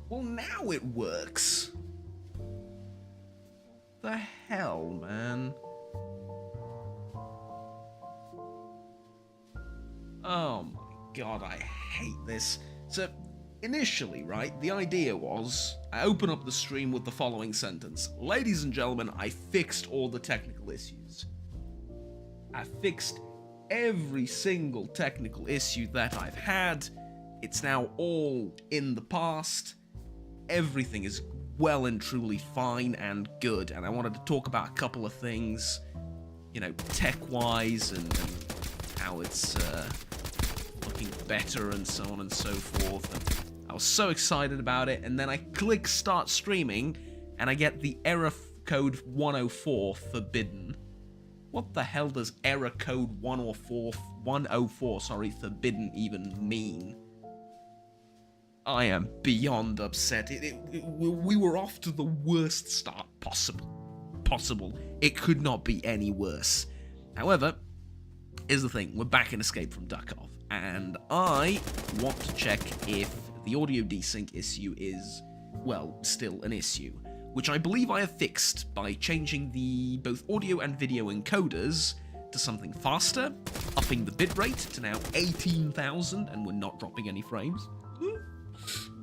Well, now it works. The hell, man? Oh my god, I hate this. So, initially, right, the idea was I open up the stream with the following sentence: Ladies and gentlemen, I fixed all the technical issues. I fixed every single technical issue that I've had. It's now all in the past. Everything is well and truly fine and good, and I wanted to talk about a couple of things, you know, tech-wise and how it's looking better and so on and so forth. And I was so excited about it, and then I click start streaming, and I get the error code 104 forbidden. What the hell does error code 104 forbidden even mean? I am beyond upset. We were off to the worst start possible. It could not be any worse. However, here's the thing. We're back in Escape from Duckov, and I want to check if the audio desync issue is, well, still an issue, which I believe I have fixed by changing the both audio and video encoders to something faster, upping the bitrate to now 18,000, and we're not dropping any frames.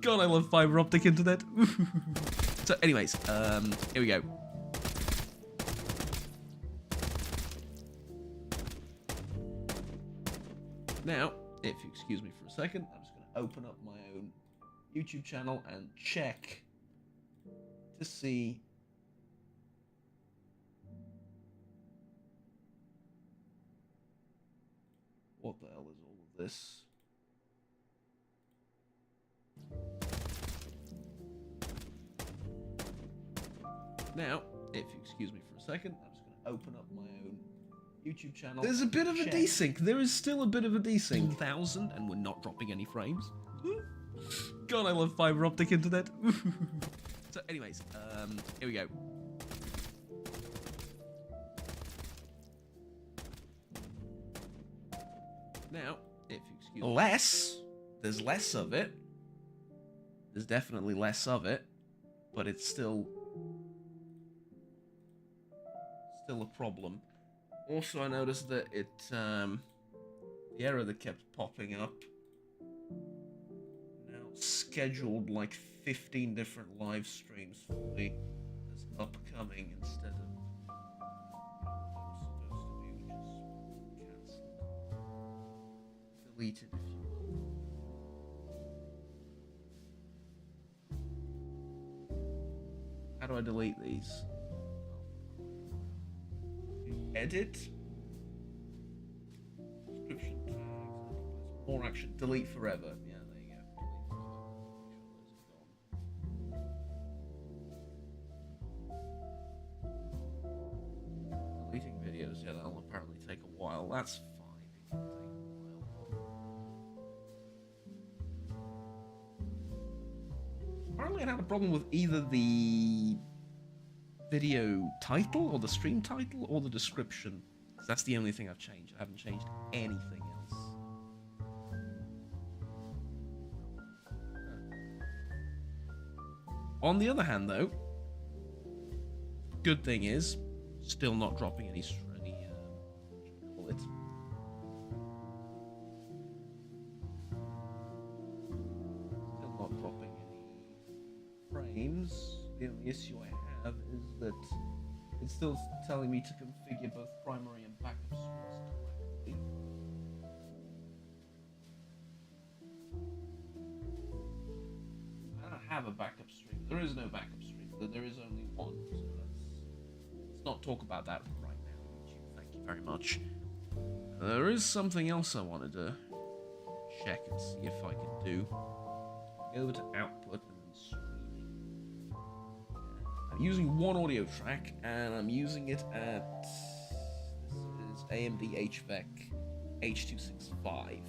God, I love fiber optic internet. So anyways, here we go. Now, if you excuse me for a second, I'm just going to open up my own YouTube channel and check to see what the hell is all of this. Now, if you excuse me for a second, I'm just going to open up my own YouTube channel. There's a bit of a desync. There is still a bit of a desync. 1,000, and we're not dropping any frames. God, I love fiber optic internet. So, anyways, here we go. Now, if you excuse me. There's less of it. There's definitely less of it, but it's still a problem. Also, I noticed that the error that kept popping up now scheduled like 15 different live streams for me as upcoming instead of what it was supposed to be, which is cancelled. Deleted, if you will. How do I delete these? Edit. Description tags. More action. Delete forever. Yeah, there you go. Delete forever. Make sure those are gone. Deleting videos. Yeah, that'll apparently take a while. That's fine. It can take a while. Apparently, I had a problem with either the video title or the stream title or the description. That's the only thing I've changed. I haven't changed anything else. On the other hand, though, good thing is still not dropping any what should we call it? Still not dropping any frames. The only issue I have is that it's still telling me to configure both primary and backup streams correctly. I don't have a backup stream. There is no backup stream. There is only one. So let's not talk about that right now, YouTube. Thank you very much. There is something else I wanted to check and see if I can do. Go over to output and then streaming. I'm using one audio track and I'm using it at, this is AMD HVEC H265.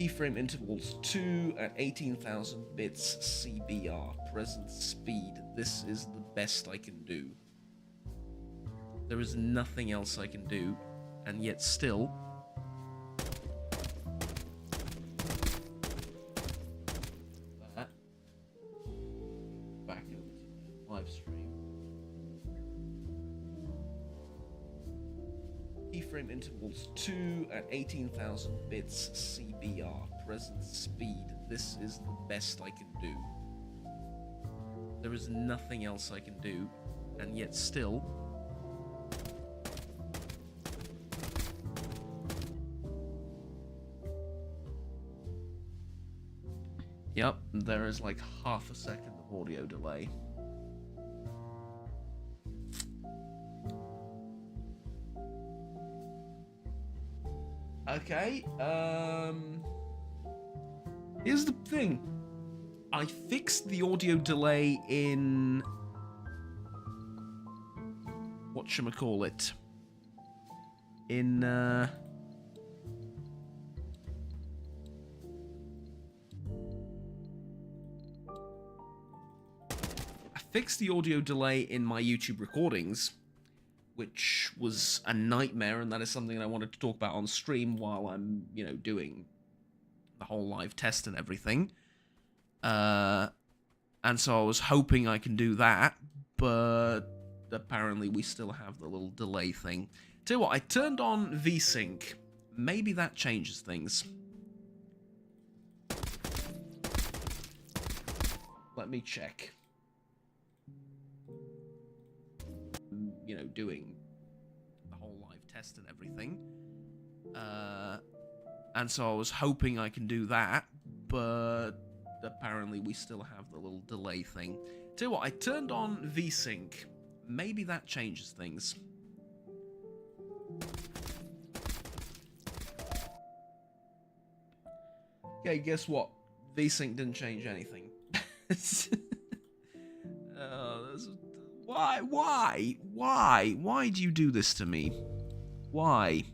Keyframe intervals 2 at 18,000 bits CBR. Present speed. This is the best I can do. There is nothing else I can do, and yet still live stream. Keyframe intervals 2 at 18,000 bits CBR. Present speed. This is the best I can do. There is nothing else I can do, and yet still... Yep, there is like half a second of audio delay. Okay, here's the thing. I fixed the audio delay in... whatchamacallit? In, fixed the audio delay in my YouTube recordings, which was a nightmare, and that is something that I wanted to talk about on stream while I'm, you know, doing the whole live test and everything. And so I was hoping I can do that, but apparently we still have the little delay thing. Tell you what, I turned on VSync. Maybe that changes things. Let me check. You know, doing the whole live test and everything. And so I was hoping I can do that, but apparently we still have the little delay thing. Tell you what, I turned on VSync. Maybe that changes things. Okay, guess what? VSync didn't change anything. Why do you do this to me? Why?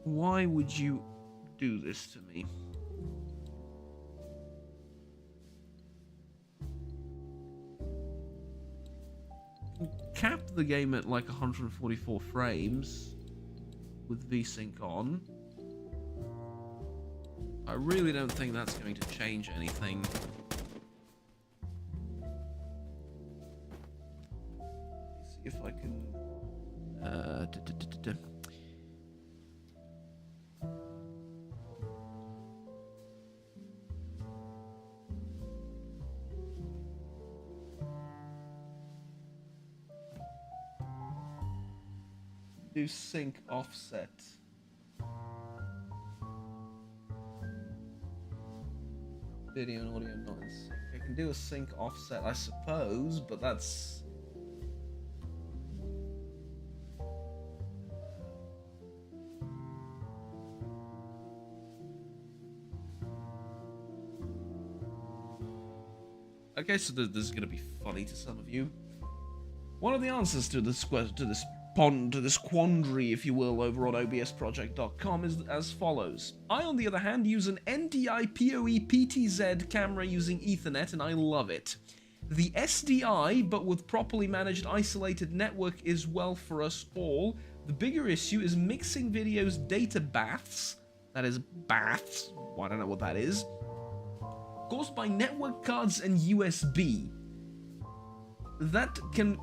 Why would you do this to me? Capped the game at like 144 frames with VSync on. I really don't think that's going to change anything. Let's see if I can... do sync offset. Video and audio not in sync. I can do a sync offset, I suppose, but that's... Okay, so this is gonna be funny to some of you. One of the answers to this quandary, if you will, over on obsproject.com is as follows. I, on the other hand, use an NDI PoE PTZ camera using Ethernet, and I love it. The SDI, but with properly managed isolated network, is well for us all. The bigger issue is mixing videos data baths, that is baths, well, I don't know what that is, caused by network cards and USB. That can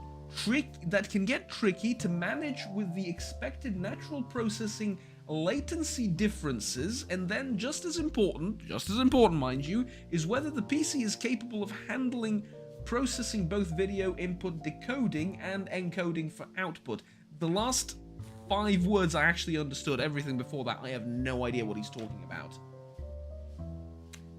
get tricky to manage with the expected natural processing latency differences, and then just as important mind you, is whether the PC is capable of handling processing both video input decoding and encoding for output. The last 5 words I actually understood. Everything before that I have no idea what he's talking about.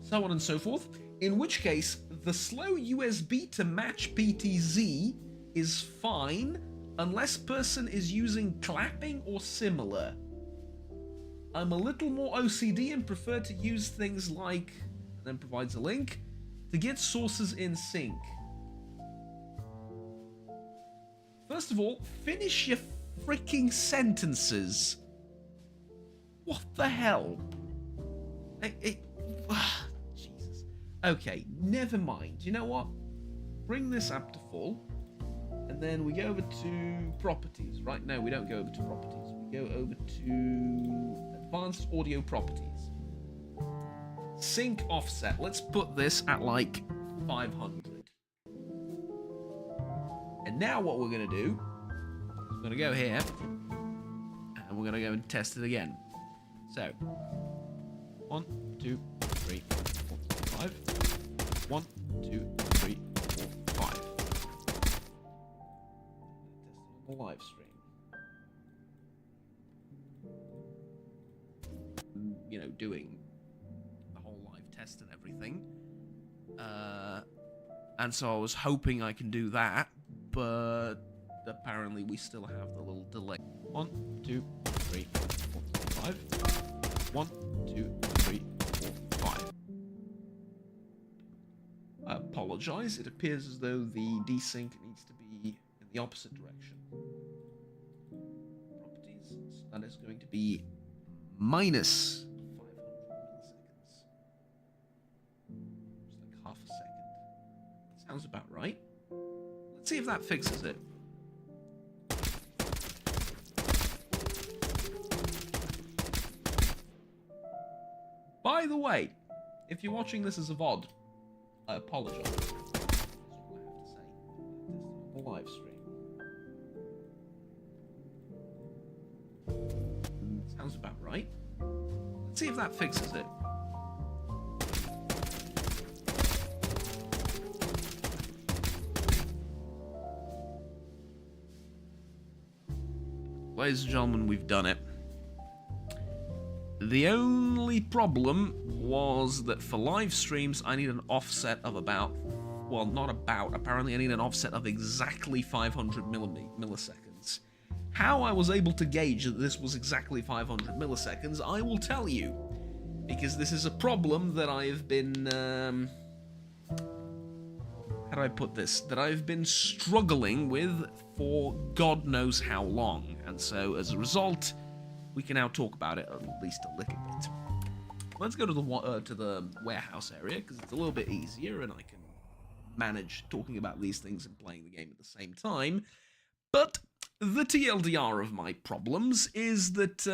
So on and so forth, in which case the slow USB to match PTZ is fine, unless person is using clapping or similar. I'm a little more OCD and prefer to use things like, and then provides a link, to get sources in sync. First of all, finish your freaking sentences. What the hell? Jesus. Okay, never mind. You know what? Bring this up to full. And then we go over to properties. Right now, we don't go over to properties. We go over to advanced audio properties. sync offset. Let's put this at like 500. And now what we're going to do, we're going to go here, and we're going to go and test it again. So, 1, 2, 3, 4, 5. 1, 2, 3, 4, 5. Test it on the live stream. You know, doing the whole live test and everything. And so I was hoping I can do that, but apparently we still have the little delay. 1, 2, 3, 4, 5. 1, 2, 3, 4, 5. I apologize. It appears as though the desync needs to be in the opposite direction. Properties. So that is going to be minus 500 milliseconds. Just like half a second. Sounds about right. Let's see if that fixes it. By the way, if you're watching this as a VOD, I apologize. That's all I have to say. This is the live stream. Sounds about right. Let's see if that fixes it. Ladies and gentlemen, we've done it. The only problem was that for live streams, I need an offset of about, well, not about, apparently I need an offset of exactly 500 milliseconds. How I was able to gauge that this was exactly 500 milliseconds, I will tell you. Because this is a problem that I have been, how do I put this? That I've been struggling with for God knows how long. And so, as a result, we can now talk about it at least a little bit. Let's go to the warehouse area, because it's a little bit easier, and I can manage talking about these things and playing the game at the same time. But the TLDR of my problems is that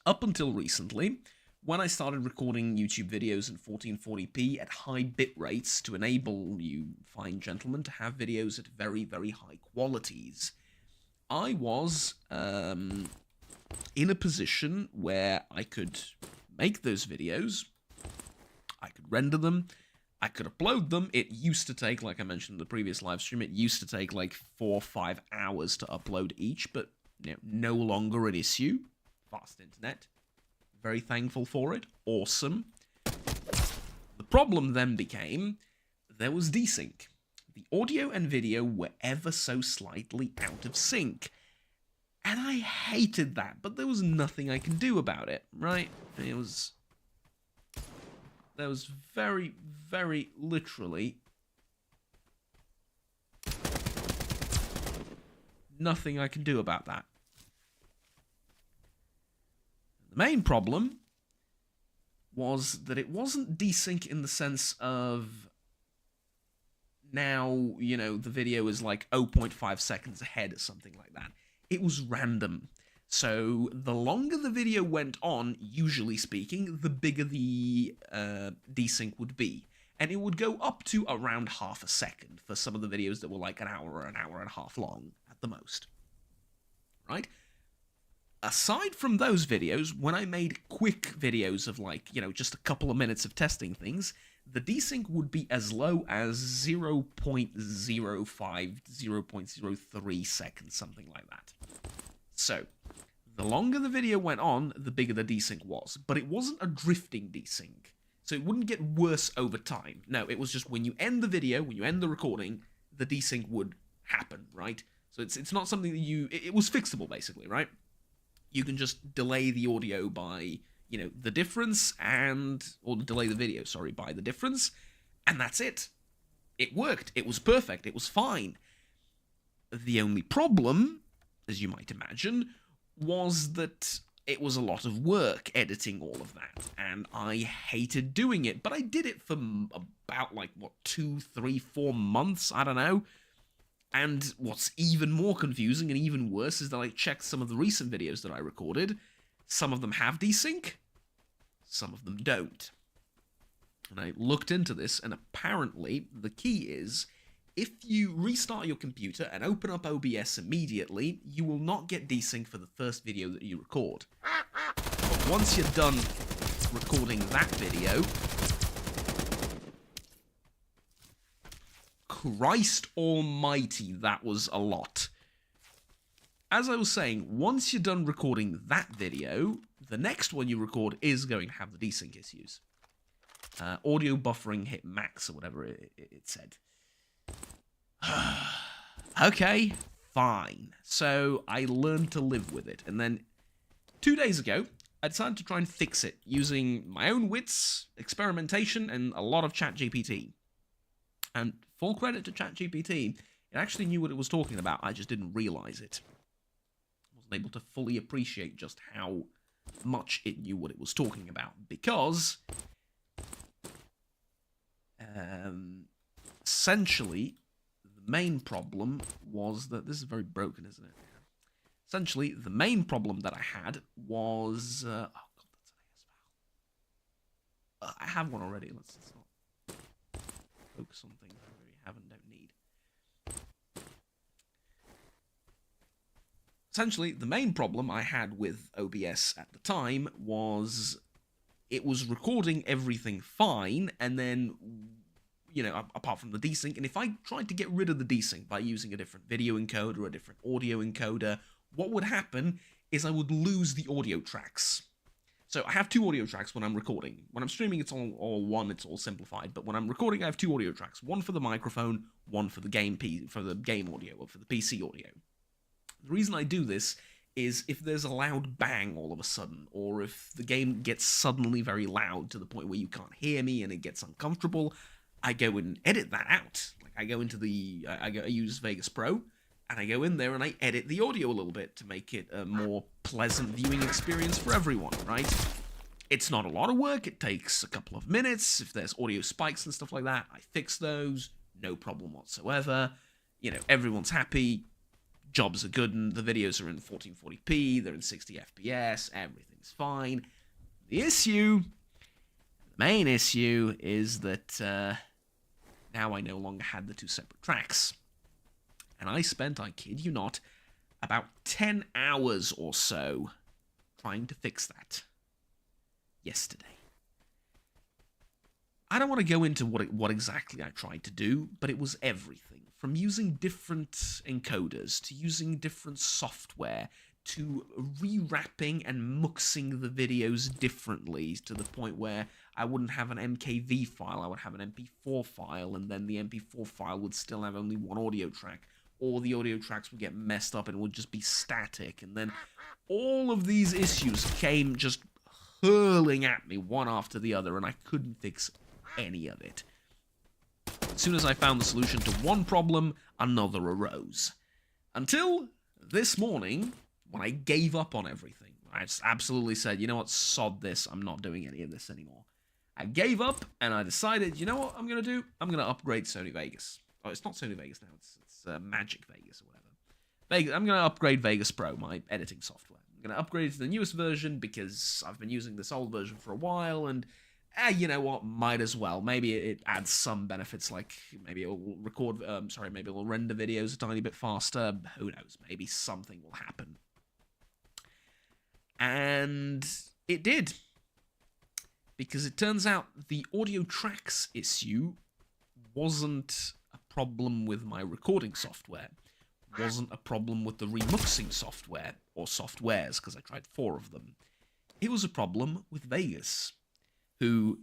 up until recently, when I started recording YouTube videos in 1440p at high bit rates to enable you fine gentlemen to have videos at very, very high qualities, I was in a position where I could make those videos, I could render them, I could upload them. It used to take, like I mentioned in the previous live stream, it used to take like 4 or 5 hours to upload each, but you know, no longer an issue. Fast internet. Very thankful for it. Awesome. The problem then became there was desync. The audio and video were ever so slightly out of sync. And I hated that, but there was nothing I could do about it, right? There was very, very literally nothing I can do about that. The main problem was that it wasn't desync in the sense of now, you know, the video is like 0.5 seconds ahead or something like that. It was random. So the longer the video went on, usually speaking, the bigger the desync would be. And it would go up to around half a second for some of the videos that were like an hour or an hour and a half long at the most. Right? Aside from those videos, when I made quick videos of like, you know, just a couple of minutes of testing things, the desync would be as low as 0.05, 0.03 seconds, something like that. So, the longer the video went on, the bigger the desync was. But it wasn't a drifting desync, so it wouldn't get worse over time. No, it was just when you end the video, when you end the recording, the desync would happen, right? So it's not something that it was fixable, basically, right? You can just delay the audio by, you know, the difference or delay the video, sorry, by the difference, and that's it. It worked. It was perfect. It was fine. The only problem, as you might imagine, was that it was a lot of work editing all of that, and I hated doing it, but I did it for about, like, what, 2, 3, 4 months? I don't know. And what's even more confusing and even worse is that I checked some of the recent videos that I recorded. Some of them have desync, some of them don't. And I looked into this, and apparently the key is if you restart your computer and open up OBS immediately, you will not get desync for the first video that you record. But once you're done recording that video, Christ almighty, that was a lot. As I was saying, once you're done recording that video, the next one you record is going to have the desync issues. Audio buffering hit max or whatever it said. Okay, fine. So I learned to live with it. And then 2 days ago, I decided to try and fix it using my own wits, experimentation, and a lot of ChatGPT. And full credit to ChatGPT, it actually knew what it was talking about. I just didn't realize it. I wasn't able to fully appreciate just how much it knew what it was talking about. Because essentially, the main problem was that... This is very broken, isn't it? Essentially, the main problem that I had was... oh, God, that's an AS file. I have one already. Let's not focus on things I already have and don't need. Essentially, the main problem I had with OBS at the time was it was recording everything fine, and then, you know, apart from the desync, and if I tried to get rid of the desync by using a different video encoder or a different audio encoder, what would happen is I would lose the audio tracks. So I have two audio tracks when I'm recording. When I'm streaming, it's all one, it's all simplified. But when I'm recording, I have two audio tracks. One for the microphone, one for the game audio, or for the PC audio. The reason I do this is if there's a loud bang all of a sudden, or if the game gets suddenly very loud to the point where you can't hear me and it gets uncomfortable, I go and edit that out. Like I go into the, I use Vegas Pro, and I go in there and I edit the audio a little bit to make it a more pleasant viewing experience for everyone, right? It's not a lot of work, it takes a couple of minutes. If there's audio spikes and stuff like that, I fix those, no problem whatsoever. You know, everyone's happy, jobs are good, and the videos are in 1440p, they're in 60 FPS, everything's fine. The main issue is that now I no longer had the two separate tracks. And I spent, I kid you not, about 10 hours or so trying to fix that yesterday. I don't want to go into what exactly I tried to do, but it was everything. From using different encoders, to using different software, to rewrapping and muxing the videos differently to the point where I wouldn't have an MKV file, I would have an MP4 file, and then the MP4 file would still have only one audio track. All the audio tracks would get messed up and would just be static. And then all of these issues came just hurling at me one after the other, and I couldn't fix any of it. As soon as I found the solution to one problem, another arose. Until this morning, when I gave up on everything. I just absolutely said, you know what, sod this, I'm not doing any of this anymore. I gave up, and I decided, you know what I'm going to do? I'm going to upgrade Sony Vegas. Oh, it's not Sony Vegas now, it's Magic Vegas or whatever. I'm going to upgrade Vegas Pro, my editing software. I'm going to upgrade it to the newest version because I've been using this old version for a while, and you know what, might as well. Maybe it adds some benefits, like maybe it will maybe it will render videos a tiny bit faster. Who knows, maybe something will happen. And it did. Because it turns out the audio tracks issue wasn't a problem with my recording software, wasn't a problem with the remuxing software, or softwares, because I tried 4 of them. It was a problem with Vegas, who,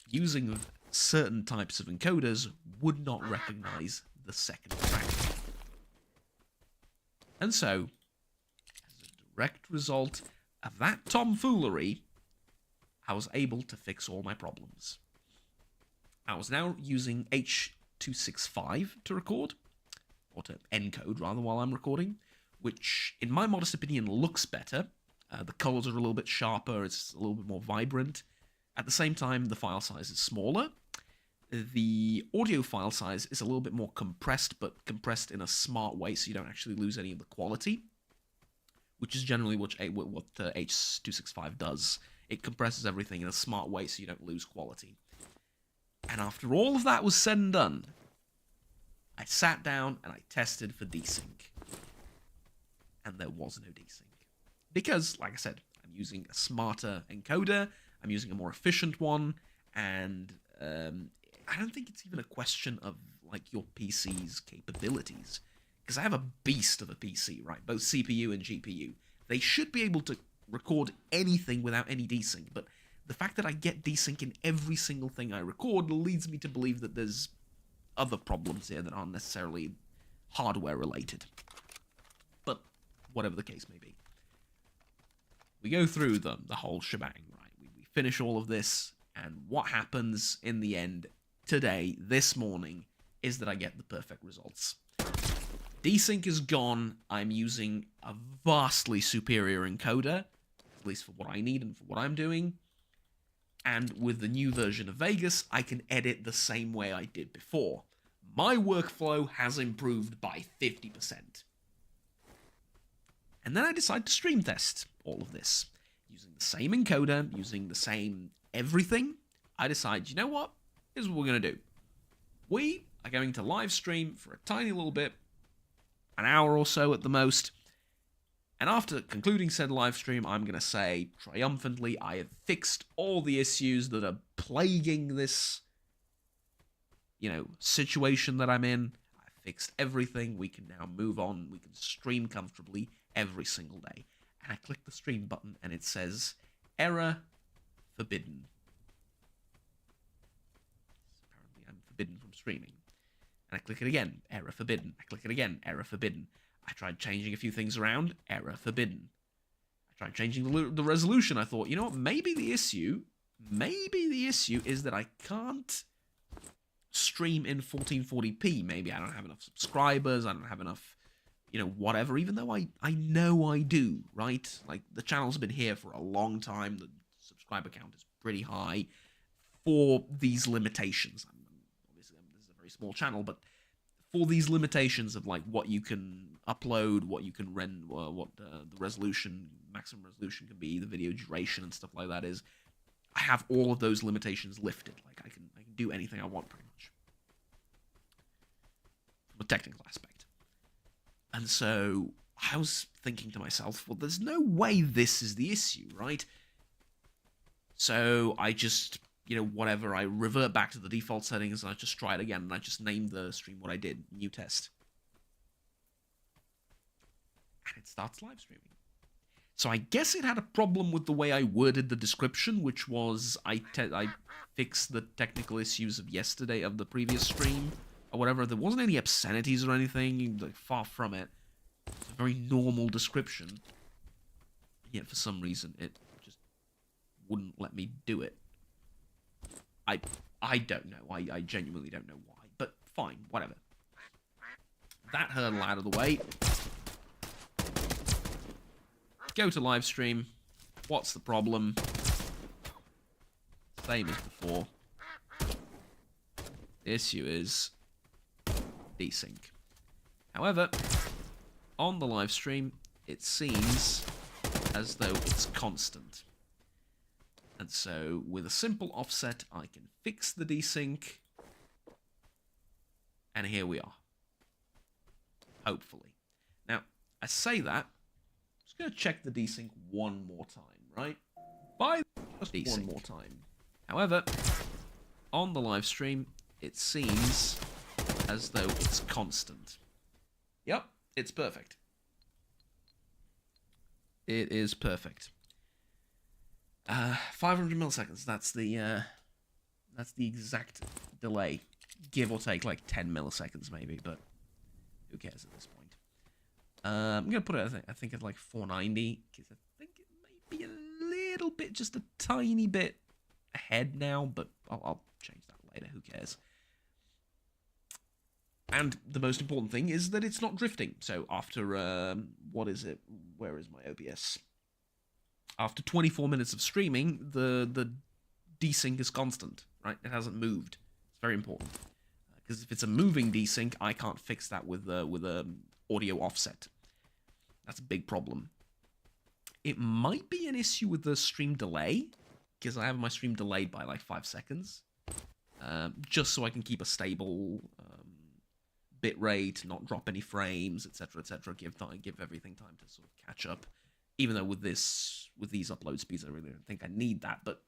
using certain types of encoders, would not recognize the second track. And so, as a direct result of that tomfoolery, I was able to fix all my problems. I was now using H.265 to record, or to encode rather, while I'm recording, which, in my modest opinion, looks better. The colors are a little bit sharper, it's a little bit more vibrant. At the same time, the file size is smaller. The audio file size is a little bit more compressed, but compressed in a smart way so you don't actually lose any of the quality, which is generally what H.265 does. It compresses everything in a smart way so you don't lose quality. And after all of that was said and done, I sat down and I tested for desync. And there was no desync. Because, like I said, I'm using a smarter encoder, I'm using a more efficient one, and I don't think it's even a question of like your PC's capabilities. Because I have a beast of a PC, right? Both CPU and GPU. They should be able to record anything without any desync, but the fact that I get desync in every single thing I record leads me to believe that there's other problems here that aren't necessarily hardware related. But whatever the case may be. We go through the whole shebang, right? We finish all of this, and what happens in the end today, this morning, is that I get the perfect results. Desync is gone. I'm using a vastly superior encoder, at least for what I need and for what I'm doing. And with the new version of Vegas, I can edit the same way I did before. My workflow has improved by 50%. And then I decide to stream test all of this. Using the same encoder, using the same everything, I decide, you know what? Here's what we're going to do. We are going to live stream for a tiny little bit, an hour or so at the most. And after concluding said live stream, I'm going to say triumphantly, I have fixed all the issues that are plaguing this, situation that I'm in. I've fixed everything. We can now move on. We can stream comfortably every single day. And I click the stream button and it says, error forbidden. Apparently I'm forbidden from streaming. And I click it again, error forbidden. I click it again, error forbidden. I tried changing a few things around, error forbidden. I tried changing the resolution. I thought, you know what, maybe the issue is that I can't stream in 1440p. Maybe I don't have enough subscribers, I don't have enough, whatever, even though I know I do, right? Like, the channel's been here for a long time, the subscriber count is pretty high for these limitations. Obviously, this is a very small channel, but for these limitations of like what you can upload, what you can render, what the resolution, maximum resolution can be, the video duration and stuff like that is, I have all of those limitations lifted. Like I can do anything I want pretty much from a technical aspect. And so I was thinking to myself, well, there's no way this is the issue, right? So I just, whatever, I revert back to the default settings and I just try it again, and I just named the stream what I did, new test. And it starts live streaming. So I guess it had a problem with the way I worded the description, which was I fixed the technical issues of yesterday, of the previous stream, or whatever. There wasn't any obscenities or anything, like, far from it. It's a very normal description. Yet for some reason it just wouldn't let me do it. I don't know. I genuinely don't know why. But fine, whatever. That hurdle out of the way. Go to live stream. What's the problem? Same as before. The issue is desync. However, on the live stream, it seems as though it's constant. And so, with a simple offset, I can fix the desync. And here we are. Hopefully. Now, I say that. I'm just going to check the desync one more time, right? Just desync one more time. However, on the live stream, it seems as though it's constant. Yep, it's perfect. It is perfect. 500 milliseconds. That's the exact delay, give or take like 10 milliseconds maybe, but who cares at this point? I'm gonna put it, I think at like 490, because I think it may be a little bit, just a tiny bit ahead now, but I'll change that later. Who cares? And the most important thing is that it's not drifting. So after what is it? Where is my OBS? After 24 minutes of streaming, the desync is constant, right? It hasn't moved. It's very important. Because if it's a moving desync, I can't fix that with a audio offset. That's a big problem. It might be an issue with the stream delay, because I have my stream delayed by like 5 seconds. just so I can keep a stable bit rate, not drop any frames, etc., etc. Give everything time to sort of catch up. Even though with these upload speeds, I really don't think I need that, but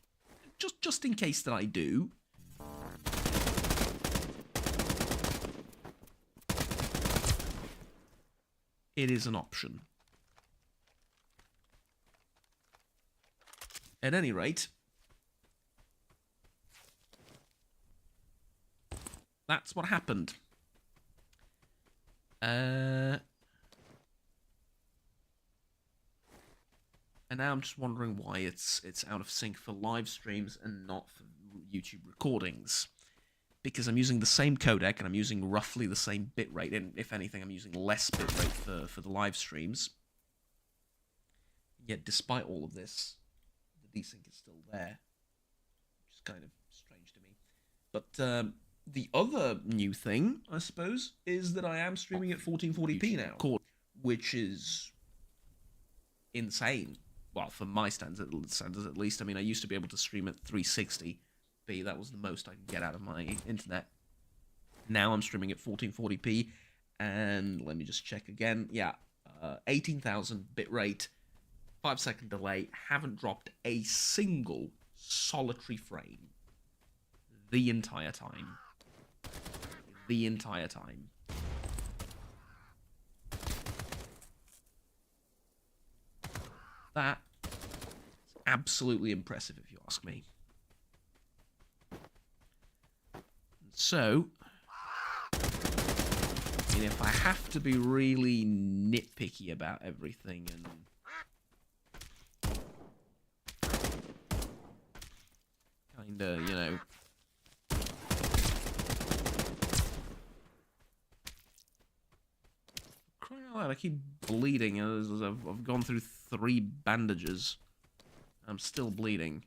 just in case that I do. It is an option. At any rate, that's what happened. And now I'm just wondering why it's out of sync for live streams and not for YouTube recordings. Because I'm using the same codec and I'm using roughly the same bitrate, and if anything, I'm using less bitrate for the live streams. Yet, despite all of this, the desync is still there, which is kind of strange to me. But the other new thing, I suppose, is that I am streaming at 1440p now, which is insane. Well, for my standards at least. I mean, I used to be able to stream at 360p. That was the most I could get out of my internet. Now I'm streaming at 1440p, and let me just check again. Yeah, 18,000 bitrate, 5-second delay. Haven't dropped a single solitary frame the entire time. The entire time. That is absolutely impressive, if you ask me. So, I mean, if I have to be really nitpicky about everything and kinda, you know, crying out loud, I keep bleeding as I've gone through 3 bandages. I'm still bleeding.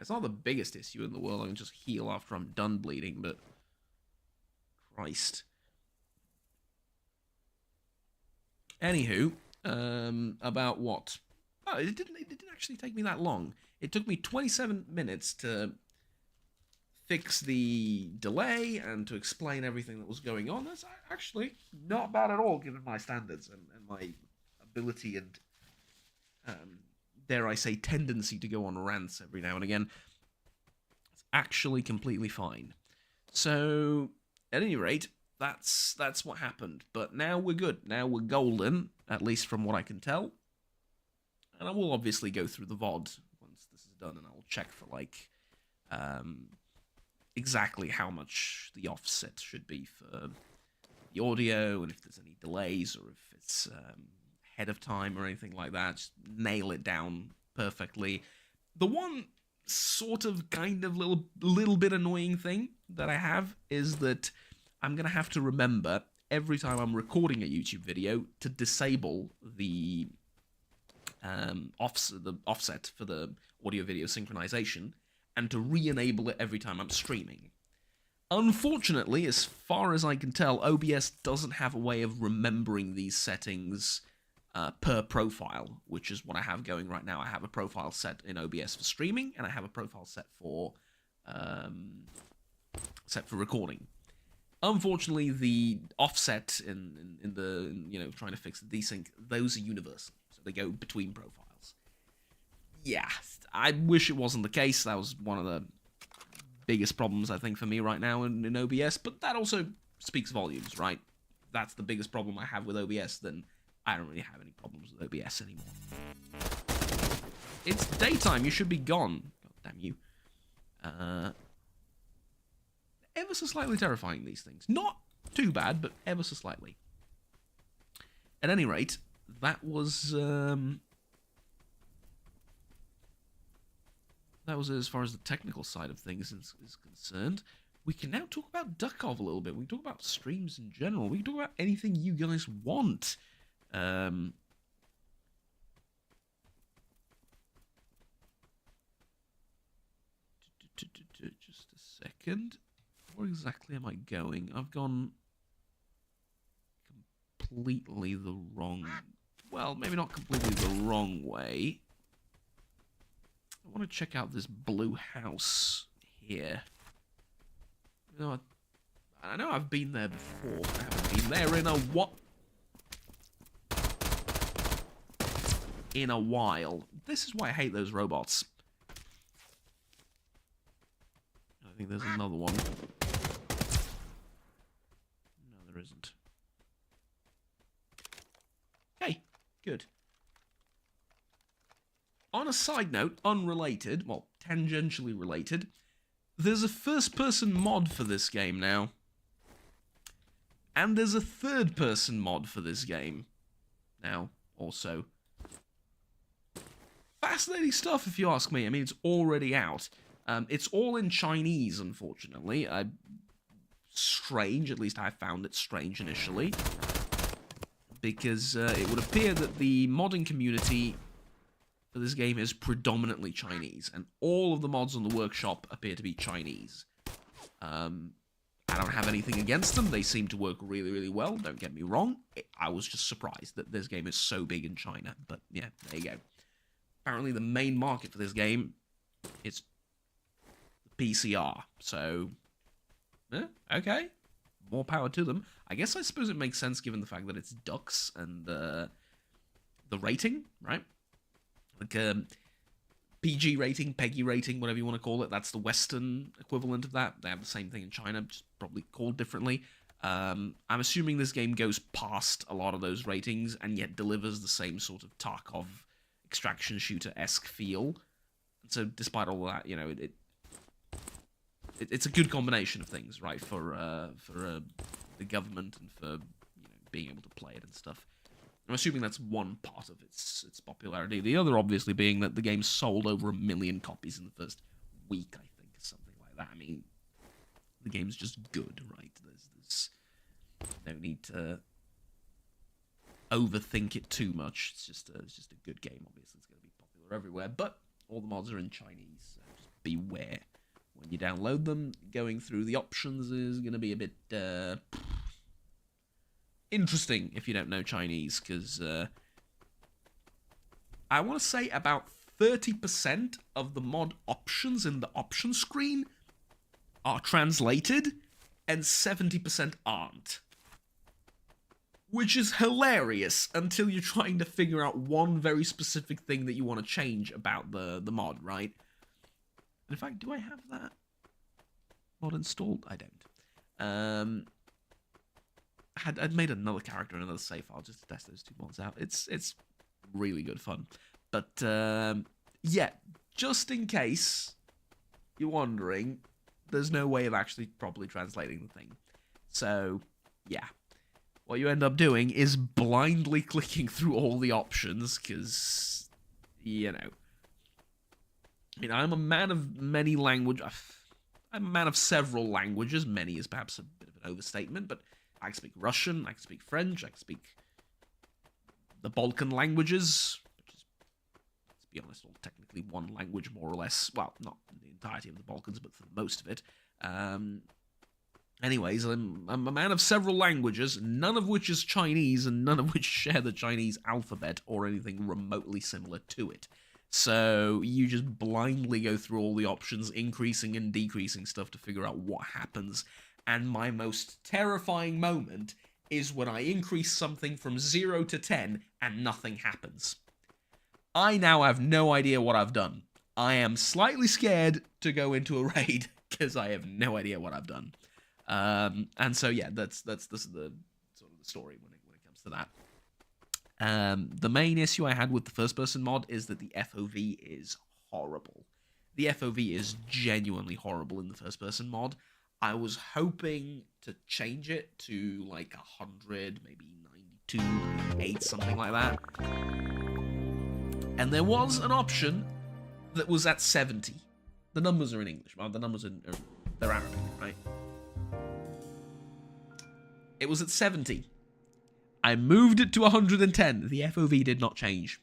It's not the biggest issue in the world. I can just heal after I'm done bleeding, but Christ. Anywho, about what? Oh, it didn't actually take me that long. It took me 27 minutes to fix the delay and to explain everything that was going on. That's actually not bad at all, given my standards and my ability and dare I say, tendency to go on rants every now and again. It's actually completely fine. So, at any rate, that's what happened. But now we're good. Now we're golden, at least from what I can tell. And I will obviously go through the VOD once this is done, and I'll check for, like, exactly how much the offset should be for the audio, and if there's any delays, or if it's ahead of time or anything like that. Just nail it down perfectly. The one sort of kind of little bit annoying thing that I have is that I'm gonna have to remember every time I'm recording a YouTube video to disable the offset for the audio video synchronization and to re-enable it every time I'm streaming. Unfortunately, as far as I can tell, OBS doesn't have a way of remembering these settings per profile, which is what I have going right now. I have a profile set in OBS for streaming, and I have a profile set for recording. Unfortunately, the offset in the trying to fix the desync, those are universal, so they go between profiles. Yeah, I wish it wasn't the case. That was one of the biggest problems, I think, for me right now in OBS, but that also speaks volumes, right? That's the biggest problem I have with OBS, then I don't really have any problems with OBS anymore. It's daytime, you should be gone. God damn you. Ever so slightly terrifying, these things. Not too bad, but ever so slightly. At any rate, that was as far as the technical side of things is concerned. We can now talk about Duckov a little bit. We can talk about streams in general. We can talk about anything you guys want. Just a second. Where exactly am I going? I've gone completely the wrong... Well, maybe not completely the wrong way. I want to check out this blue house here. You know, I know I've been there before, but I haven't been there in a what? In a while. This is why I hate those robots. I think there's another one. No, there isn't. Hey, good. On a side note, unrelated, well, tangentially related, there's a first-person mod for this game now. And there's a third-person mod for this game now, also. Fascinating stuff, if you ask me. I mean, it's already out. It's all in Chinese, unfortunately. Strange, at least I found it strange initially. Because it would appear that the modding community for this game is predominantly Chinese. And all of the mods on the workshop appear to be Chinese. I don't have anything against them. They seem to work really, really well. Don't get me wrong. I was just surprised that this game is so big in China. But yeah, there you go. Apparently the main market for this game is PCR. So, okay. More power to them. I suppose it makes sense given the fact that it's ducks and the rating, right? Like PG rating, PEGI rating, whatever you want to call it. That's the Western equivalent of that. They have the same thing in China, just probably called differently. I'm assuming this game goes past a lot of those ratings and yet delivers the same sort of Tarkov extraction shooter-esque feel. And so despite all that, you know, it's a good combination of things, right, for the government and for, you know, being able to play it and stuff. I'm assuming that's one part of its popularity. The other, obviously, being that the game sold over 1 million copies in the first week, I think, or something like that. I mean, the game's just good, right? There's no need to overthink it too much. It's just a good game. Obviously, it's going to be popular everywhere, but all the mods are in Chinese, so just beware when you download them. Going through the options is going to be a bit interesting if you don't know Chinese, because I want to say about 30% of the mod options in the option screen are translated, and 70% aren't. Which is hilarious until you're trying to figure out one very specific thing that you want to change about the mod, right? And in fact, do I have that mod installed? I don't. I'd made another character and another save file just to test those two mods out. It's really good fun. But, yeah, just in case you're wondering, there's no way of actually properly translating the thing. So, yeah. What you end up doing is blindly clicking through all the options, because, you know. I mean, I'm a man of many languages. I'm a man of several languages. Many is perhaps a bit of an overstatement, but I can speak Russian, I can speak French, I can speak the Balkan languages, which is, let's be honest, all technically one language, more or less. Well, not the entirety of the Balkans, but for most of it. Anyways, I'm a man of several languages, none of which is Chinese, and none of which share the Chinese alphabet or anything remotely similar to it. So you just blindly go through all the options, increasing and decreasing stuff to figure out what happens. And my most terrifying moment is when I increase something from 0 to 10 and nothing happens. I now have no idea what I've done. I am slightly scared to go into a raid because I have no idea what I've done. And so yeah, that's the sort of the story when it comes to that. The main issue I had with the first-person mod is that the FOV is horrible. The FOV is genuinely horrible in the first-person mod. I was hoping to change it to like 100, maybe 92, 98, something like that. And there was an option that was at 70. The numbers are in English. Well, the numbers they're Arabic, right? It was at 70. I moved it to 110. The FOV did not change.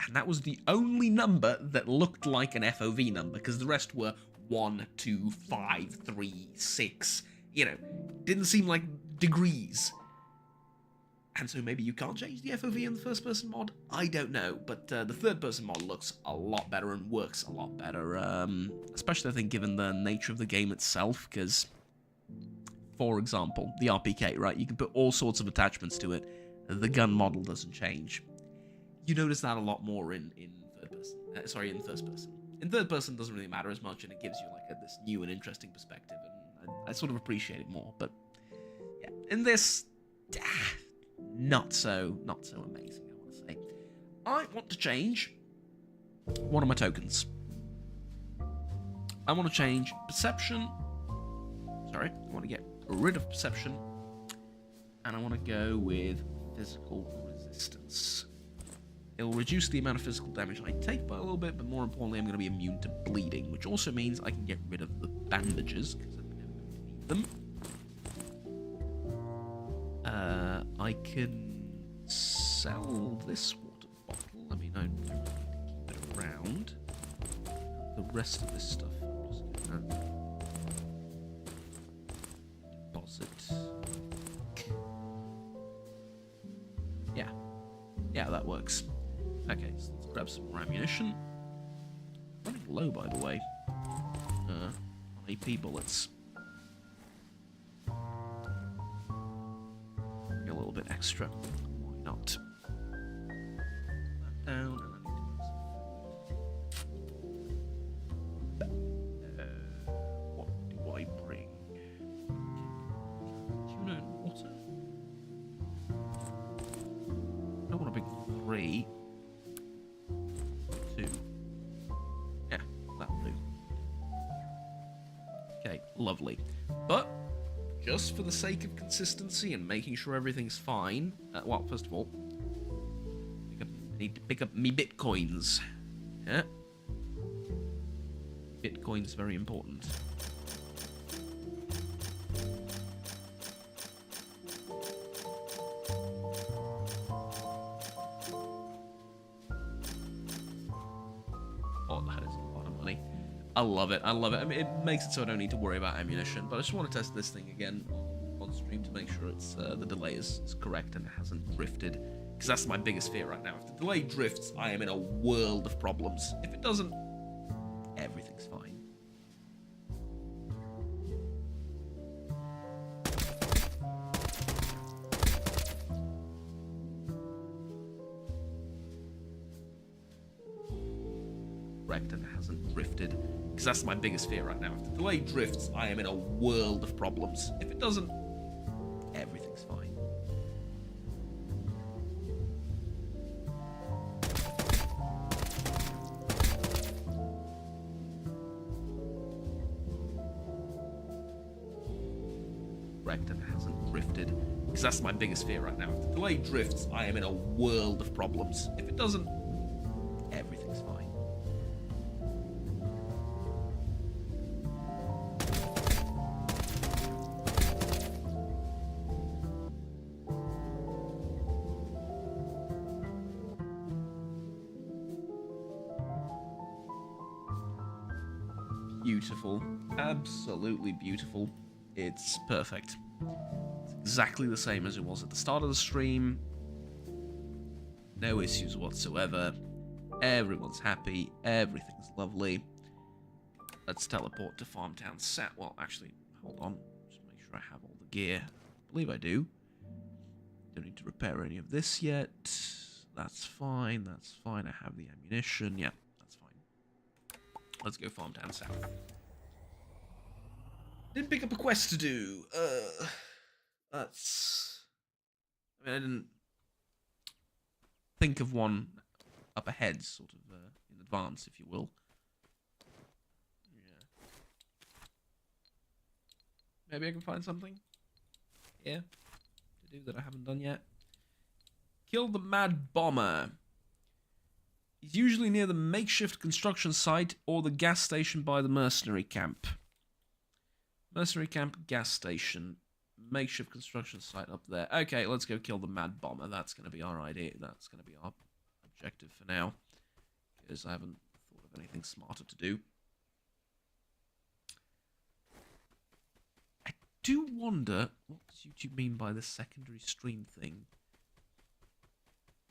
And that was the only number that looked like an FOV number, because the rest were 1, 2, 5, 3, 6. You know, didn't seem like degrees. And so maybe you can't change the FOV in the first-person mod? I don't know, but the third-person mod looks a lot better and works a lot better, especially, I think, given the nature of the game itself, because, for example, the RPK, right? You can put all sorts of attachments to it. The gun model doesn't change. You notice that a lot more in third-person. In first-person. In third-person, it doesn't really matter as much, and it gives you, like, this new and interesting perspective, and I sort of appreciate it more, but, yeah. In this... Not so amazing, I want to say. I want to change one of my tokens. I want to change perception. Sorry, I want to get rid of perception. And I want to go with physical resistance. It'll reduce the amount of physical damage I take by a little bit, but more importantly, I'm going to be immune to bleeding, which also means I can get rid of the bandages, because I'm never going to need them. I can sell this water bottle. I mean, I don't really need to keep it around. The rest of this stuff, I'm just gonna deposit. Yeah, that works. Okay, so let's grab some more ammunition. Running low, by the way. On AP bullets. A little bit extra. Why not? That down, and I need to what do I bring? Tuna and water? I don't want to bring 3. 2. Yeah, that'll do. Okay, lovely. But just for the sake of consistency and making sure everything's fine, well, first of all, I need to pick up me bitcoins. Yeah. Bitcoin's very important. Oh, that is a lot of money. I love it. I love it. I mean, it makes it so I don't need to worry about ammunition, but I just want to test this thing again on stream to make sure it's the delay is correct and it hasn't drifted, because that's my biggest fear right now. If the delay drifts, I am in a world of problems. If it doesn't, everything's fine. Correct, and it hasn't drifted, because that's my biggest fear right now. If the delay drifts, I am in a world of problems. If it doesn't, everything's fine. Correct, and it hasn't drifted, because that's my biggest fear right now. If the delay drifts, I am in a world of problems. If it doesn't, everything's fine. Beautiful. Absolutely beautiful. It's perfect. It's exactly the same as it was at the start of the stream. No issues whatsoever. Everyone's happy. Everything's lovely. Let's teleport to Farmtown South. Well, actually, hold on. Just make sure I have all the gear. I believe I do. Don't need to repair any of this yet. That's fine. That's fine. I have the ammunition. Yeah. Let's go Farmtown South. Didn't pick up a quest to do. That's... I mean, I didn't think of one up ahead, sort of, in advance, if you will. Yeah. Maybe I can find something here to do that I haven't done yet. Kill the Mad Bomber. He's usually near the makeshift construction site or the gas station by the mercenary camp. Mercenary camp, gas station, makeshift construction site up there. Okay, let's go kill the Mad Bomber. That's going to be our idea. That's going to be our objective for now, because I haven't thought of anything smarter to do. I do wonder, what does YouTube mean by the secondary stream thing?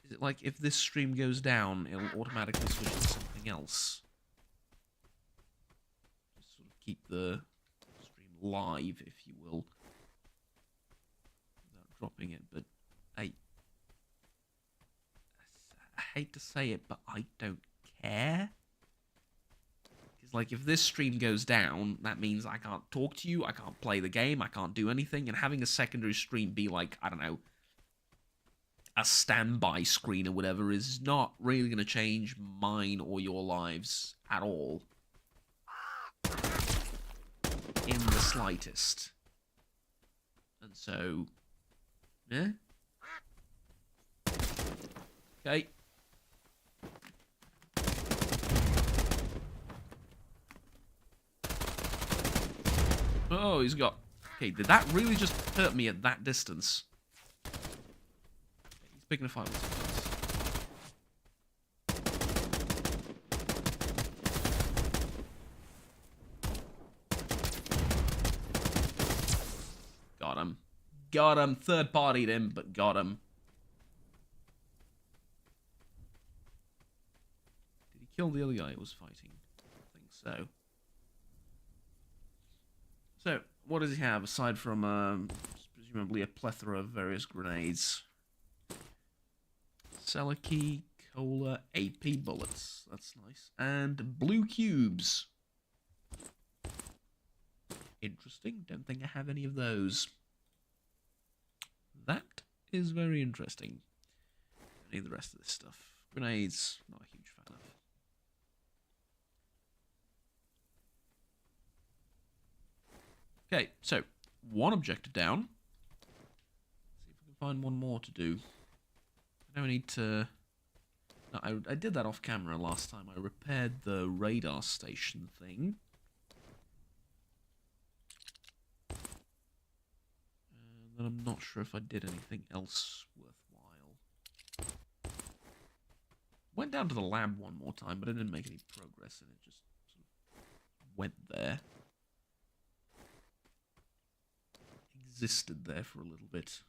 Is it like if this stream goes down, it'll automatically switch to something else? Just sort of keep the stream live, if you will, without dropping it, but I hate to say it, but I don't care. Because, like, if this stream goes down, that means I can't talk to you, I can't play the game, I can't do anything, and having a secondary stream be like, I don't know, a standby screen or whatever is not really going to change mine or your lives at all. In the slightest. And so, yeah. Okay. Oh, he's got... Okay, did that really just hurt me at that distance? He's picking a fight with something else. Got him. Got him. Third-partied him, but got him. Did he kill the other guy who was fighting? I think so. So, what does he have, aside from, presumably a plethora of various grenades? Cellar key, cola, AP bullets. That's nice. And blue cubes. Interesting. Don't think I have any of those. That is very interesting. Don't need the rest of this stuff. Grenades, not a huge fan of. Okay, so, one objective down. Let's see if we can find one more to do. I know I need to... No, I did that off camera last time. I repaired the radar station thing. And then I'm not sure if I did anything else worthwhile. Went down to the lab one more time, but I didn't make any progress, and it just sort of went there. Existed there for a little bit.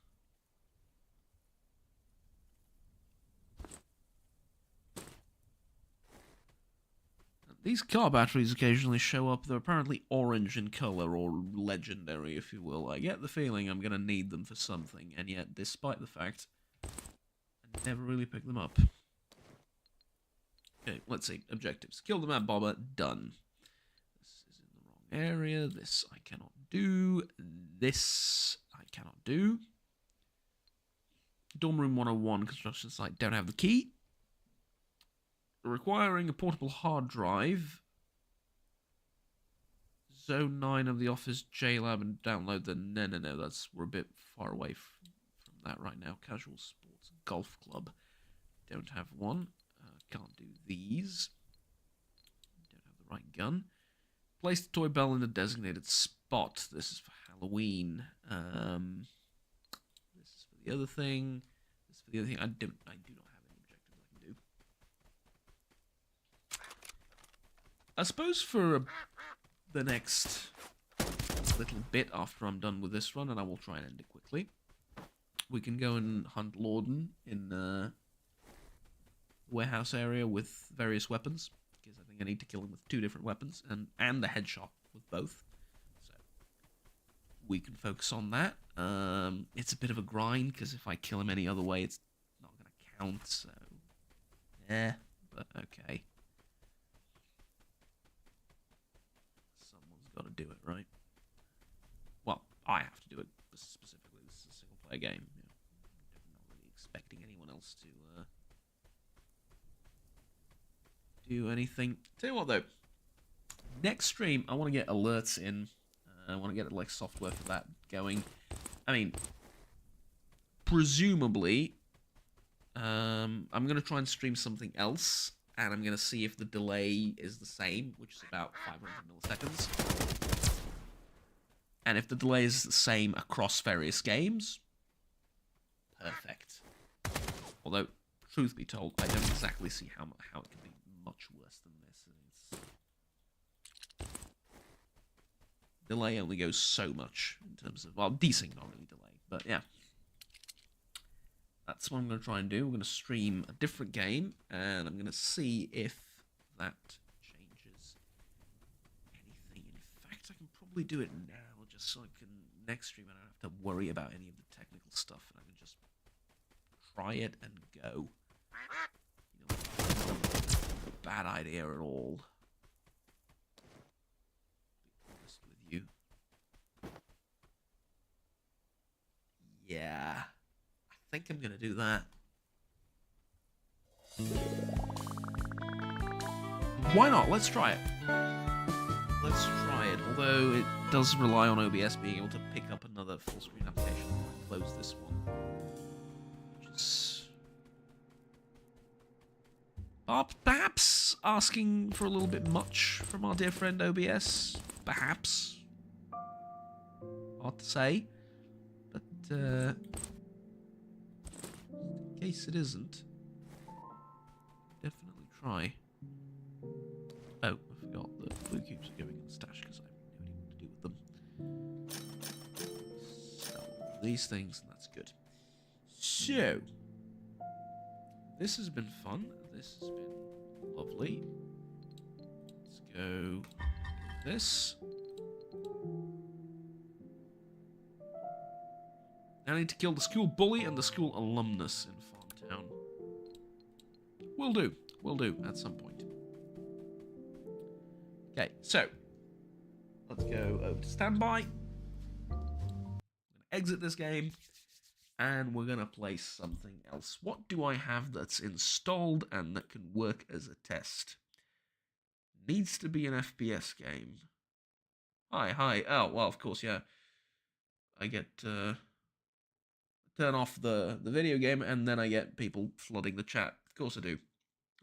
These car batteries occasionally show up. They're apparently orange in color, or legendary, if you will. I get the feeling I'm going to need them for something, and yet, despite the fact, I never really pick them up. Okay, let's see. Objectives. Kill the map bomber. Done. This is in the wrong area. This I cannot do. This I cannot do. Dorm room 101 construction site. Don't have the key. Requiring a portable hard drive. Zone 9 of the office JLab and download the... No, we're a bit far away from that right now. Casual Sports Golf Club. Don't have one. Can't do these. Don't have the right gun. Place the toy bell in a designated spot. This is for Halloween. This is for the other thing. This is for the other thing. I do not have any objectives I can do. I suppose for the next little bit after I'm done with this run, and I will try and end it quickly, we can go and hunt Lorden in the warehouse area with various weapons, because I think I need to kill him with 2 different weapons, and the headshot with both. So we can focus on that. It's a bit of a grind, because if I kill him any other way, it's not going to count, so yeah, but okay. Someone's got to do it, right? Well, I have to do it specifically. This is a single-player game. You know, I'm not really expecting anyone else to do anything. Tell you what, though, next stream I want to get alerts in. I want to get like software for that going. I mean, presumably, I'm going to try and stream something else, and I'm going to see if the delay is the same, which is about 500 milliseconds. And if the delay is the same across various games, perfect. Although, truth be told, I don't exactly see how it can be much worse than this. Delay only goes so much in terms of, well, desync not really delay, but yeah. That's what I'm going to try and do. We're going to stream a different game, and I'm going to see if that changes anything. In fact, I can probably do it now, just so I can, next stream, I don't have to worry about any of the technical stuff, and I can just try it and go. Not a bad idea at all. To be honest with you. Yeah. I think I'm going to do that. Why not? Let's try it. Let's try it. Although it does rely on OBS being able to pick up another full screen application. I'll close this one. Which is perhaps asking for a little bit much from our dear friend OBS. Perhaps. Hard to say. But, in case it isn't, definitely try. Oh, I forgot that blue cubes are going in the stash because I have no idea what to do with them. Sell these things, and that's good. So, this has been fun. This has been lovely. Let's go with this. I need to kill the school bully and the school alumnus in Farmtown. Will do. Will do at some point. Okay, so let's go over to standby. I'm going to exit this game, and we're going to play something else. What do I have that's installed and that can work as a test? Needs to be an FPS game. Hi. Oh, well, of course, yeah. I get... turn off the video game, and then I get people flooding the chat. Of course I do.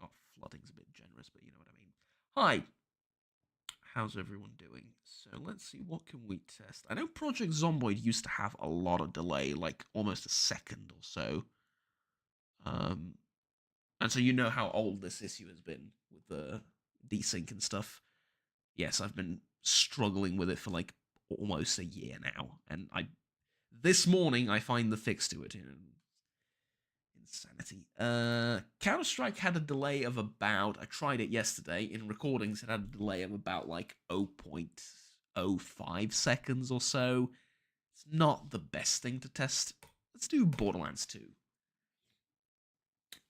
Oh, flooding's a bit generous, but you know what I mean. Hi. How's everyone doing? So let's see, what can we test? I know Project Zomboid used to have a lot of delay, like almost a second or so. And so you know how old this issue has been with the desync and stuff. Yes, I've been struggling with it for like almost a year now, and this morning, I find the fix to it. Insanity. Counter-Strike had a delay of about... I tried it yesterday. In recordings, it had a delay of about, like, 0.05 seconds or so. It's not the best thing to test. Let's do Borderlands 2.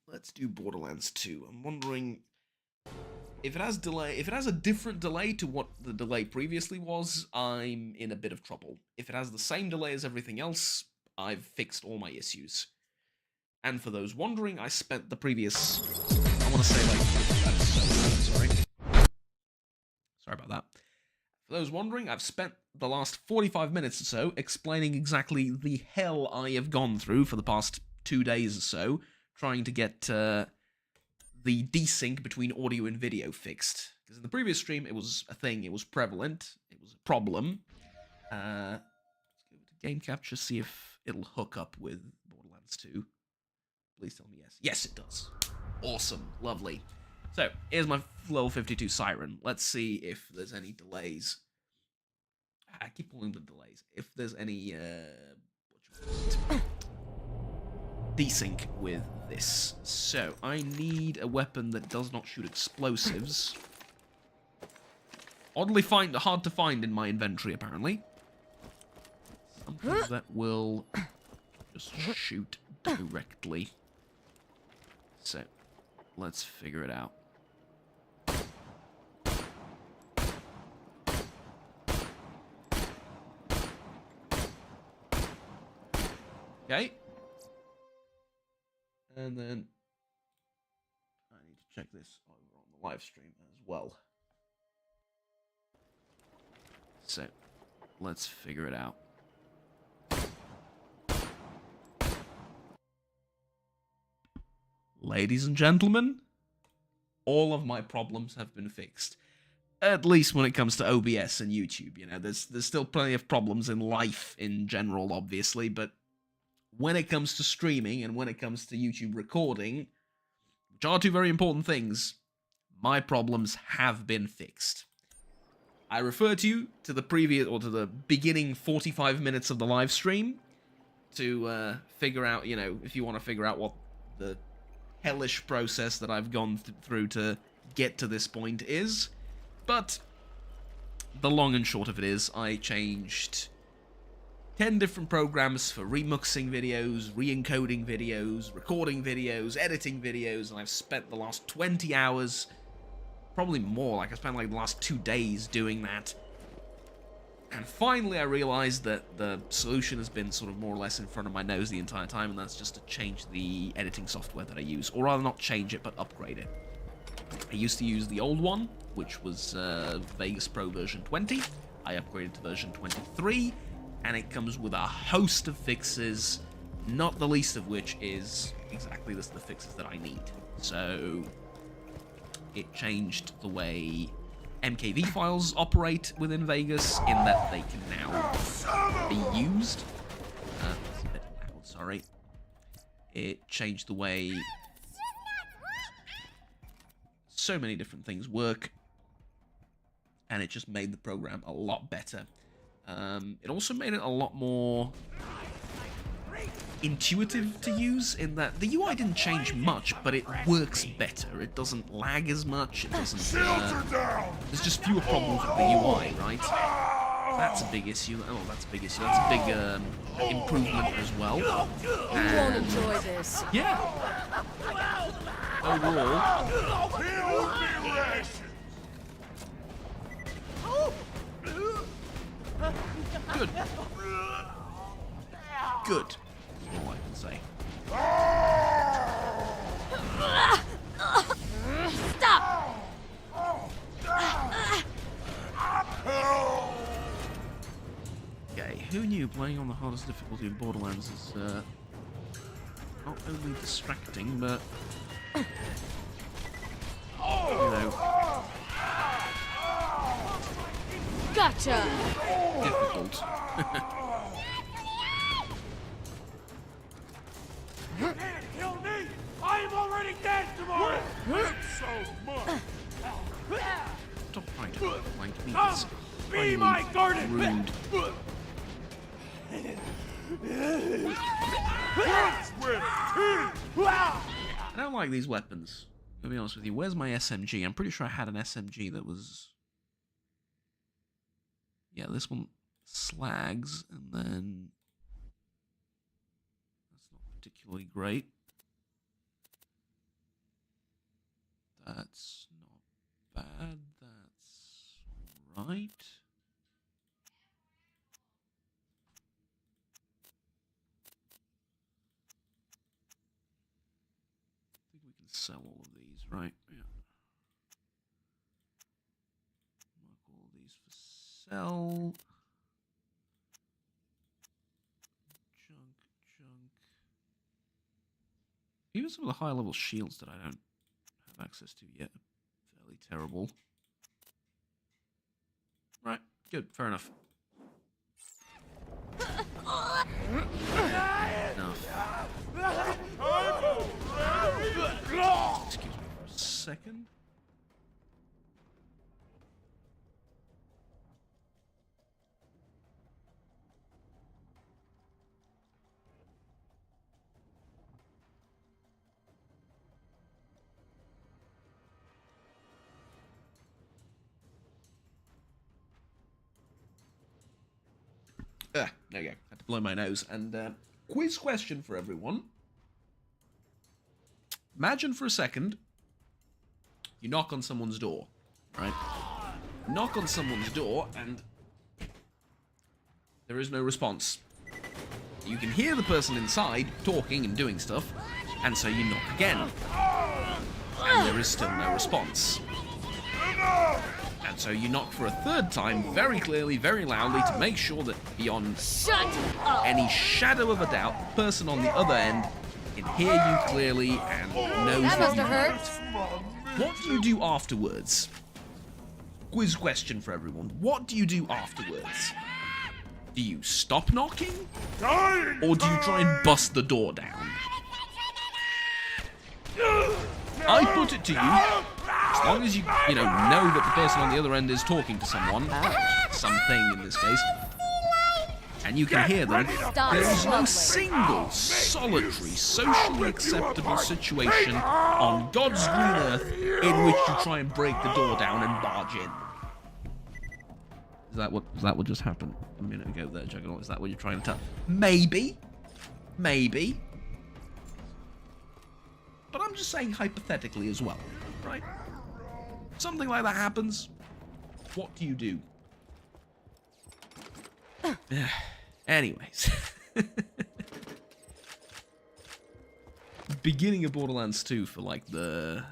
Let's do Borderlands 2. I'm wondering... if it has a different delay to what the delay previously was, I'm in a bit of trouble. If it has the same delay as everything else, I've fixed all my issues. And for those wondering, I spent the previous... I want to say, like... Sorry about that. For those wondering, I've spent the last 45 minutes or so explaining exactly the hell I have gone through for the past 2 days or so, trying to get... the desync between audio and video fixed. Because in the previous stream, it was a thing, it was prevalent, it was a problem. Let's go to game capture, see if it'll hook up with Borderlands 2. Please tell me yes. Yes, it does. Awesome. Lovely. So, here's my level 52 Siren. Let's see if there's any delays. I keep pulling the delays. If there's any, desync with this. So, I need a weapon that does not shoot explosives. Oddly hard to find in my inventory, apparently. Something that will just shoot directly. So, let's figure it out. Okay. And then I need to check this over on the live stream as well. So, let's figure it out. Ladies and gentlemen, all of my problems have been fixed. At least when it comes to OBS and YouTube, you know, there's still plenty of problems in life in general, obviously, but when it comes to streaming and when it comes to YouTube recording, which are two very important things, my problems have been fixed. I refer to the previous, or to the beginning 45 minutes of the live stream to figure out, you know, if you want to figure out what the hellish process that I've gone through to get to this point is. But the long and short of it is, I changed 10 different programs for remuxing videos, re-encoding videos, recording videos, editing videos, and I've spent the last 20 hours, probably more, like I spent like the last 2 days doing that. And finally I realized that the solution has been sort of more or less in front of my nose the entire time, and that's just to change the editing software that I use. Or rather, not change it, but upgrade it. I used to use the old one, which was Vegas Pro version 20. I upgraded to version 23, and it comes with a host of fixes, not the least of which is exactly the fixes that I need. So it changed the way MKV files operate within Vegas, in that they can now be used. It's a bit loud, sorry. It changed the way so many different things work, and it just made the program a lot better. It also made it a lot more intuitive to use, in that the UI didn't change much, but it works better. It doesn't lag as much, it doesn't, there's just fewer problems with the UI, right? That's a big issue. Oh, that's a big issue. That's a big improvement as well. You won't enjoy this. Yeah. Overall, good. Good. All I can say. Stop! Okay, who knew playing on the hardest difficulty in Borderlands is not only distracting, but you know, Gotcha! difficult. You can't kill me! I am already dead tomorrow! So much! Stop trying to flank me. Come! It's Be highly my garden! rude. I don't like these weapons. To be honest with you, where's my SMG? I'm pretty sure I had an SMG that was... Yeah, this one slags, and then... That's not particularly great. That's not bad. That's alright. I think we can sell all of these, right? Yeah. Mark all of these for sell. Junk. Even some of the high level shields that I don't have access to yet. Fairly terrible. Right, good, fair enough. Enough. Excuse me for a second. There you go. Had to blow my nose. And quiz question for everyone. Imagine for a second you knock on someone's door, right? Knock on someone's door and there is no response. You can hear the person inside talking and doing stuff, and so you knock again. And there is still no response. And so you knock for a third time, very clearly, very loudly, to make sure that beyond Shut up! any shadow of a doubt, the person on the other end can hear you clearly and knows That that must you have heard. hurt. What do you do afterwards? Quiz question for everyone. What do you do afterwards? Do you stop knocking? Or do you try and bust the door down? I put it to you, as long as you know that the person on the other end is talking to someone, something in this case, and you can hear them, there is no single solitary, socially acceptable situation on God's green earth in which you try and break the door down and barge in. Is that what just happened a minute ago there, Juggernaut? Is that what you're trying to tell? Maybe. But I'm just saying hypothetically as well, right? Something like that happens. What do you do? Anyways. Beginning of Borderlands 2 for like the...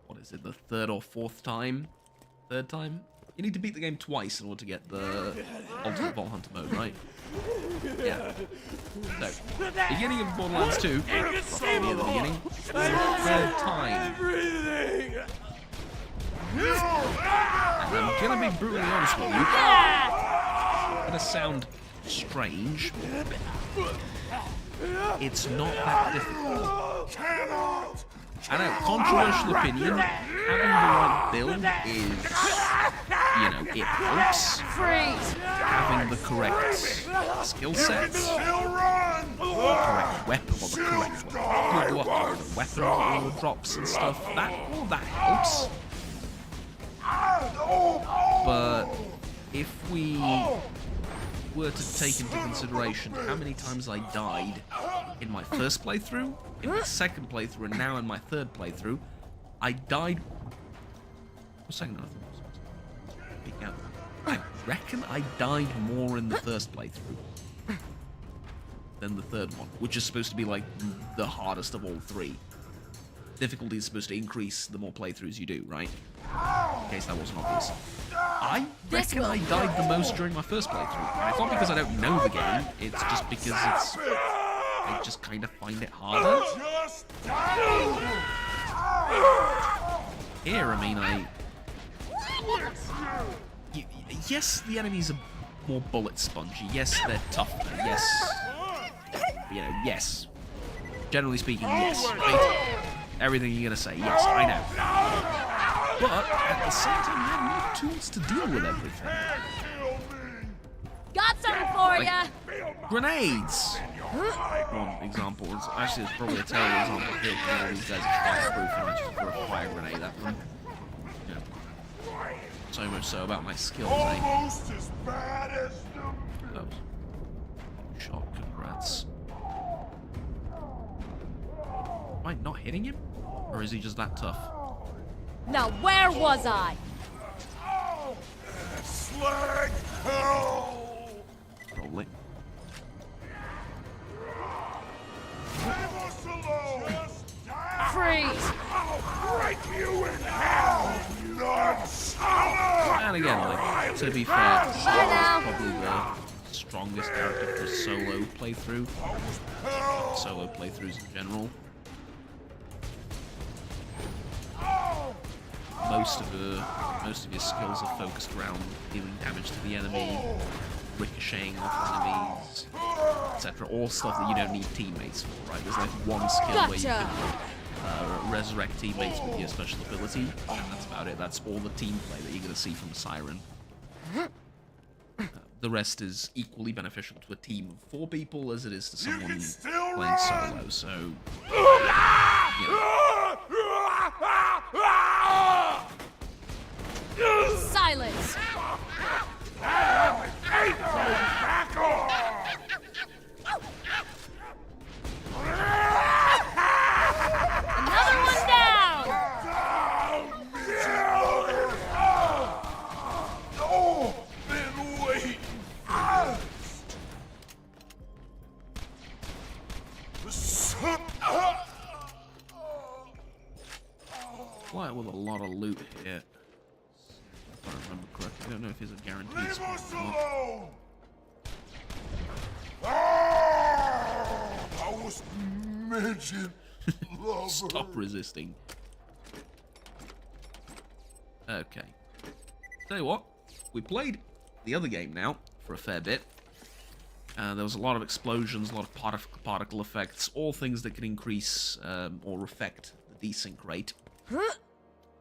What is it? The third or fourth time? Third time? You need to beat the game twice in order to get the Ultimate Vault Hunter mode, right? Yeah. So, beginning of Borderlands 2, roughly near the beginning, third time. And I'm gonna be brutally honest with you. It's gonna sound strange. It's not that difficult. I know, controversial opinion, having the right build is, it helps. Freeze! Having the correct skill sets, the correct weapon, or the correct weapon drops and stuff, all that helps. But if we were to take into consideration how many times I died in my first playthrough, in my second playthrough, and now in my third playthrough, I died... I reckon I died more in the first playthrough than the third one, which is supposed to be like the hardest of all three. Difficulty is supposed to increase the more playthroughs you do, right? In case that wasn't obvious. I reckon I died the most during my first playthrough. And it's not because I don't know the game, it's just because I just kind of find it harder. Here, I mean, yes, the enemies are more bullet spongy. Yes, they're tougher. Yes. Yes. Generally speaking, yes, right? Everything you're gonna say, yes, I know. But at the same time, you have more tools to deal with everything. Got something for ya! Grenades! One example is actually, it's probably a terrible example here because all these guys are fireproof and I just throw a fire grenade at them. So much so about my skills, eh? Almost as bad as the... Oh. Shot, congrats. Am I not hitting him? Or is he just that tough? Now where was I? Slag hell! Probably. Leave us alone! Freeze! I'll break you in hell, nuts! And again, like, to be fair, Star now. is probably the strongest character for solo playthrough. Solo playthroughs in general. Most of your skills are focused around dealing damage to the enemy, ricocheting off enemies, etc. All stuff that you don't need teammates for, right? There's like one skill where you can resurrect teammates with your special ability, and that's about it. That's all the team play that you're going to see from Siren. The rest is equally beneficial to a team of 4 people as it is to someone playing solo, so... You know. Silence! Back off! Another one down! Oh, been waiting. Quite with a lot of loot here. If I remember correctly. I don't know if it's a guaranteed Leave spot us or not. alone! I was midget lover. Stop resisting. Okay. Tell you what, we played the other game now for a fair bit. There was a lot of explosions, a lot of particle effects, all things that can increase or affect the desync rate,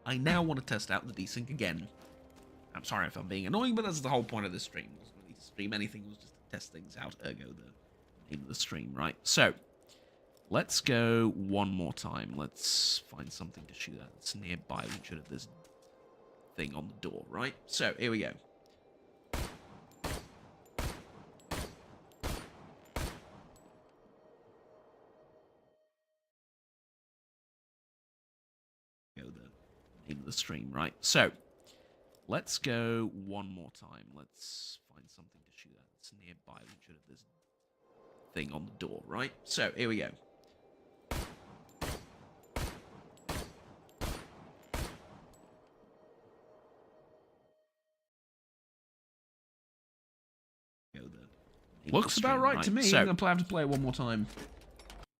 I now want to test out the desync again. I'm sorry if I'm being annoying, but that's the whole point of this stream. It wasn't really to stream anything, it was just to test things out, ergo the name of the stream, right? So, let's go one more time. Let's find something to shoot at that's nearby. We should have this thing on the door, right? So, here we go. The name of the stream, right? So, let's go one more time. Let's find something to shoot at that's nearby. We should have this thing on the door, right? So, here we go. Looks about right to me. So, I'm going to have to play it one more time.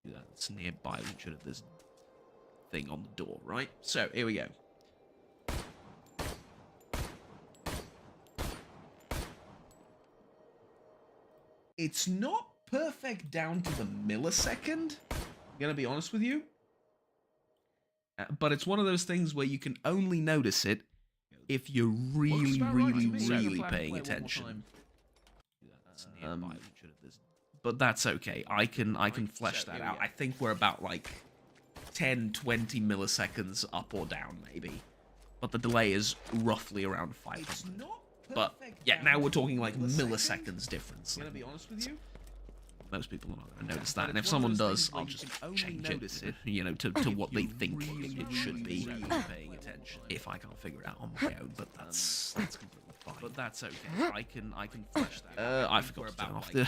That's nearby. We should have this thing on the door, right? So, here we go. It's not perfect down to the millisecond, I'm going to be honest with you. But it's one of those things where you can only notice it if you're really paying attention. But that's okay. I can flesh that out. I think we're about like 10-20 milliseconds up or down, maybe. But the delay is roughly around 500. But yeah, now we're talking like milliseconds difference. I'm gonna be honest with you. Most people are not going to notice that, and if someone does, I'll just change it, you know, to what they think it should be. Paying attention. If I can't figure it out on my own, but that's completely fine. But that's okay. I can flesh that. I forgot to turn off the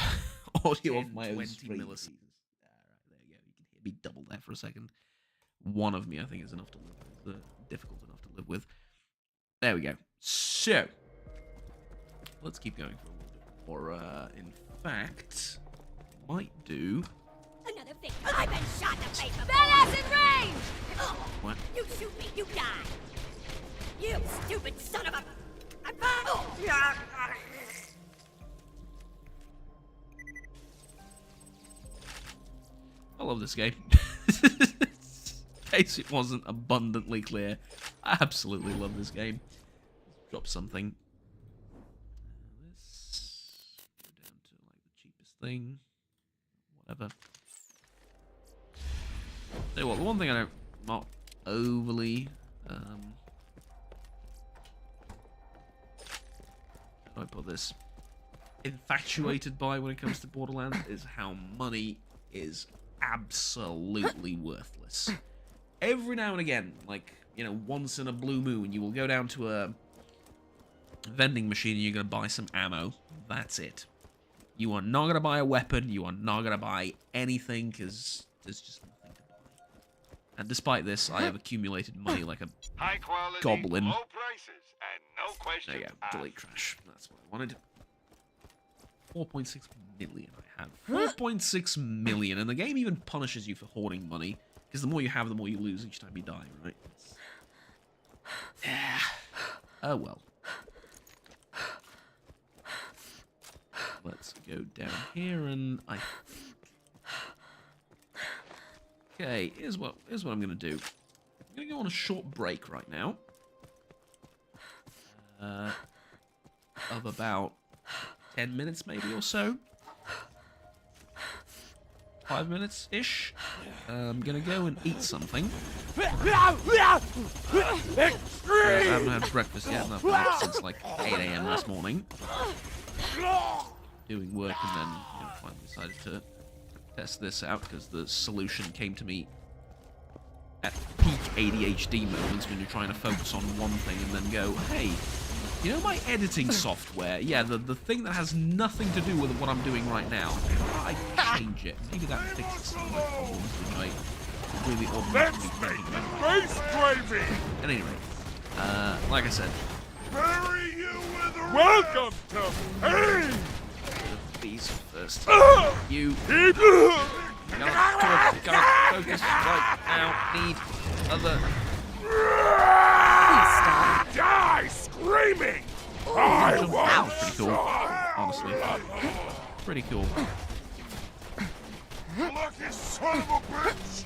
audio of my own stream. Right, there you go. You can hear me double there for a second. One of me, I think, is enough to live with. Difficult enough to live with. There we go. So let's keep going for a little bit more. In fact, might do. Another victim. I've been shot in the face before. Badass in range! What? You shoot me, you die. You stupid son of a. I love this game. In case it wasn't abundantly clear, I absolutely love this game. Drop something. Let's go down to like the cheapest thing. Whatever. Tell you what, the one thing I don't, not overly, how do I put this, infatuated by when it comes to Borderlands is how money is absolutely worthless. Every now and again, like, you know, once in a blue moon, you will go down to a vending machine and you're going to buy some ammo. That's it. You are not going to buy a weapon. You are not going to buy anything because there's just nothing to buy. And despite this, I have accumulated money like a High quality, goblin. low prices, and no questions There you go. asked. Delete trash. That's what I wanted. 4.6 million I have. 4.6 million. And the game even punishes you for hoarding money. Because the more you have, the more you lose each time you die, right? Yeah. Oh, well. Let's go down here and Okay, here's what I'm gonna do. I'm gonna go on a short break right now. Of about 10 minutes maybe or so. 5 minutes-ish. I'm gonna go and eat something. I haven't had breakfast yet, and I've been up since like 8 AM this morning. Doing work, and then finally decided to test this out, because the solution came to me at peak ADHD moments when you're trying to focus on one thing and then go, hey, you know my editing software? Yeah, the thing that has nothing to do with what I'm doing right now. I change it. Maybe that fixes some of my problems, which I really ought not to be thinking about. Space gravy! At any rate, like I said, Bury you with a welcome to pain! these first. You Keep gotta focus right now. Need other. die screaming! I won't Pretty cool, honestly. Pretty cool. Lucky son of a bitch!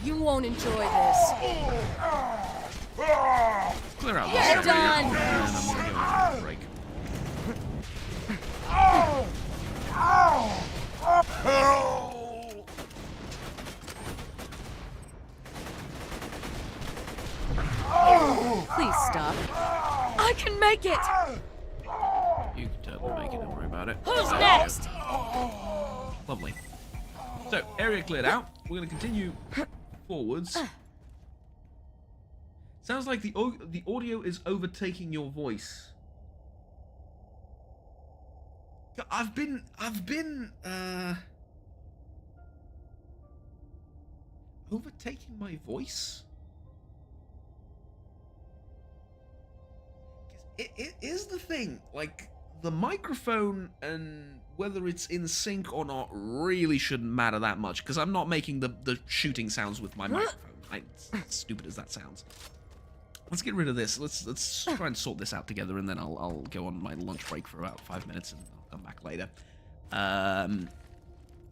You won't enjoy this. Clear out this You're area, done. and I'm gonna go on a break. Please stop. I can make it. You can totally make it, don't worry about it. Who's next? Lovely. So, area cleared out. We're going to continue forwards. Sounds like the audio is overtaking your voice. I've been overtaking my voice? It is the thing, like, the microphone and whether it's in sync or not really shouldn't matter that much, because I'm not making the shooting sounds with my microphone. As stupid as that sounds. Let's get rid of this. Let's try and sort this out together, and then I'll go on my lunch break for about 5 minutes, and I'll come back later.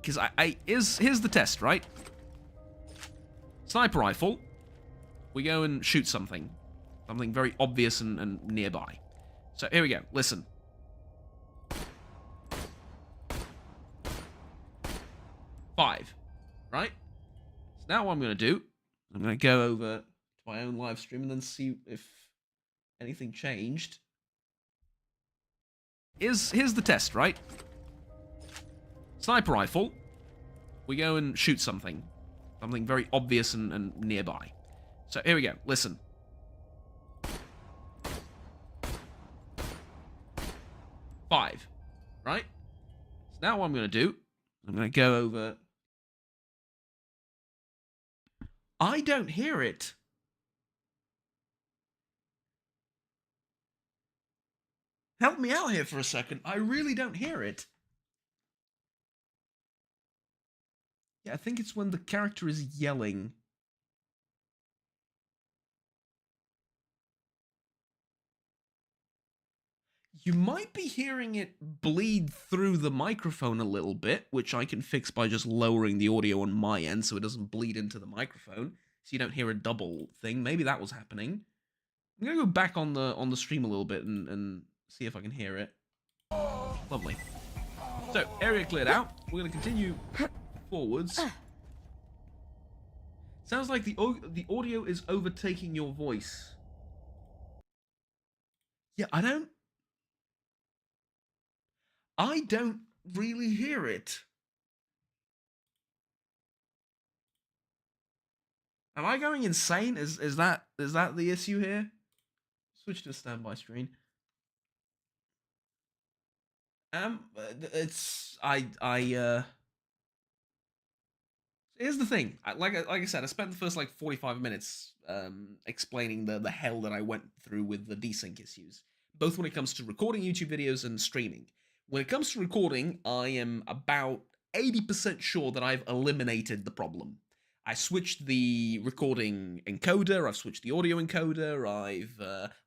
Because here's the test, right? Sniper rifle. We go and shoot something very obvious and nearby. So here we go. Listen. Five, right? So now what I'm going to do, I'm going to go over to my own live stream and then see if anything changed. Here's the test, right? Sniper rifle. We go and shoot something very obvious and nearby. So here we go. Listen. Five, right? So now what I'm going to do, I'm going to go over. I don't hear it. Help me out here for a second. I really don't hear it. Yeah, I think it's when the character is yelling. You might be hearing it bleed through the microphone a little bit, which I can fix by just lowering the audio on my end so it doesn't bleed into the microphone, so you don't hear a double thing. Maybe that was happening. I'm gonna go back on the stream a little bit and see if I can hear it. Lovely. So, area cleared out. We're gonna continue forwards. Sounds like the audio is overtaking your voice. Yeah, I don't really hear it. Am I going insane? Is that the issue here? Switch to standby screen. Here's the thing. Like I said, I spent the first like 45 minutes explaining the hell that I went through with the desync issues, both when it comes to recording YouTube videos and streaming. When it comes to recording, I am about 80% sure that I've eliminated the problem. I switched the recording encoder, I've switched the audio encoder, I've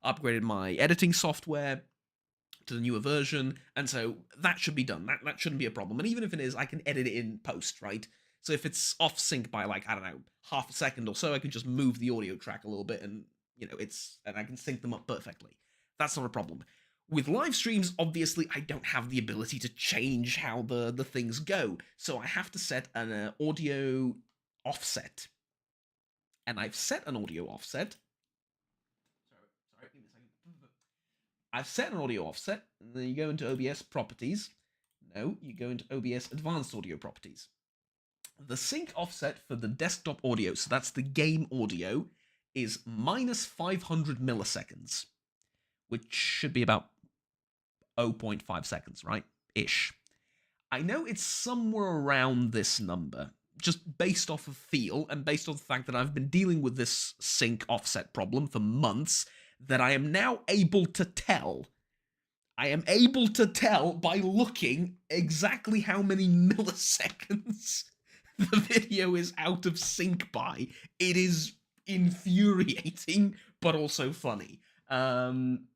upgraded my editing software to the newer version, and so that should be done. That shouldn't be a problem. And even if it is, I can edit it in post, right? So if it's off sync by like, I don't know, half a second or so, I can just move the audio track a little bit and, you know, and I can sync them up perfectly. That's not a problem. With live streams, obviously, I don't have the ability to change how the things go, so I have to set an audio offset. And I've set an audio offset. Sorry, give me a second. I've set an audio offset, and then you go into OBS Properties. No, you go into OBS Advanced Audio Properties. The sync offset for the desktop audio, so that's the game audio, is minus 500 milliseconds, which should be about 0.5 seconds, right? Ish. I know it's somewhere around this number, just based off of feel and based on the fact that I've been dealing with this sync offset problem for months, that I am now able to tell. I am able to tell by looking exactly how many milliseconds the video is out of sync by. It is infuriating, but also funny. And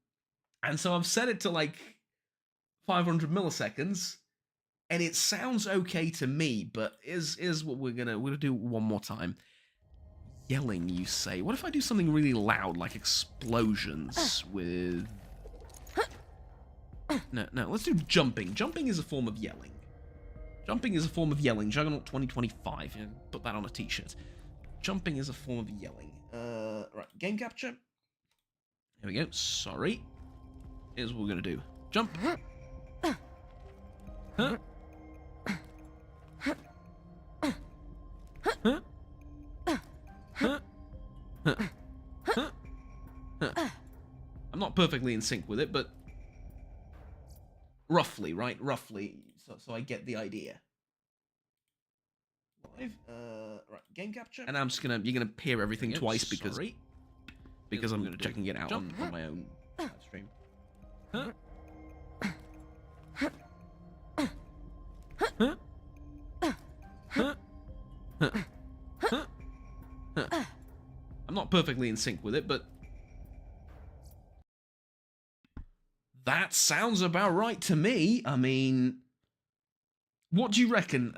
so I've set it to like 500 milliseconds, and it sounds okay to me, but is what we're gonna do one more time. Yelling, you say? What if I do something really loud, like explosions with... No, let's do jumping. Jumping is a form of yelling. Jumping is a form of yelling. Juggernaut 2025. Yeah, put that on a t-shirt. Jumping is a form of yelling. Right, game capture. Here we go. Sorry. Here's what we're gonna do. Jump. Huh? Huh? Huh? Huh? Huh? Huh? I'm not perfectly in sync with it, but roughly, right? Roughly, so I get the idea. Live, right, game capture, and I'm just gonna you're gonna hear everything twice because I'm checking it out on my own stream. Huh? Huh? Huh? Huh? Huh? I'm not perfectly in sync with it, but that sounds about right to me. I mean, what do you reckon?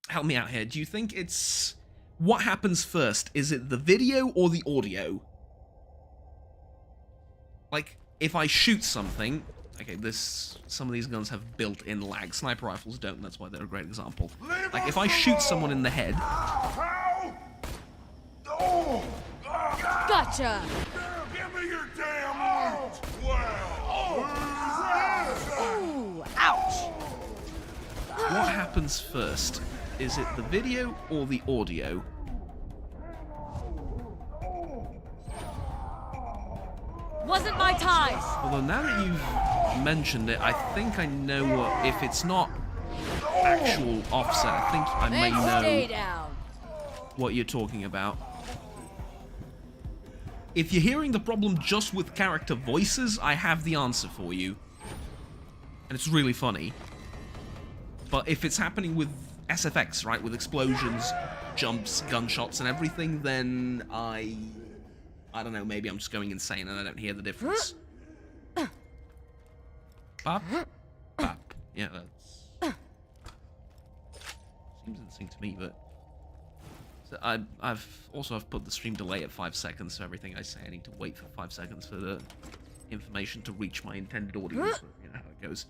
Help me out here. Do you think it's... What happens first? Is it the video or the audio? Like, if I shoot something... Okay, some of these guns have built-in lag. Sniper rifles don't, that's why they're a great example. Like, if I shoot someone in the head... Gotcha! Give me your damn loot! Ooh, ouch! What happens first? Is it the video or the audio? Wasn't my time! Although now that you've mentioned it, I think I know what... If it's not actual offset, I think I may Then stay know down. what you're talking about. If you're hearing the problem just with character voices, I have the answer for you. And it's really funny. But if it's happening with SFX, right, with explosions, jumps, gunshots, and everything, then I don't know, maybe I'm just going insane and I don't hear the difference. Bop. Bop. Yeah, that's... Seems in sync to me, but... So I've put the stream delay at 5 seconds, so everything I say I need to wait for 5 seconds for the information to reach my intended audience. You know how it goes.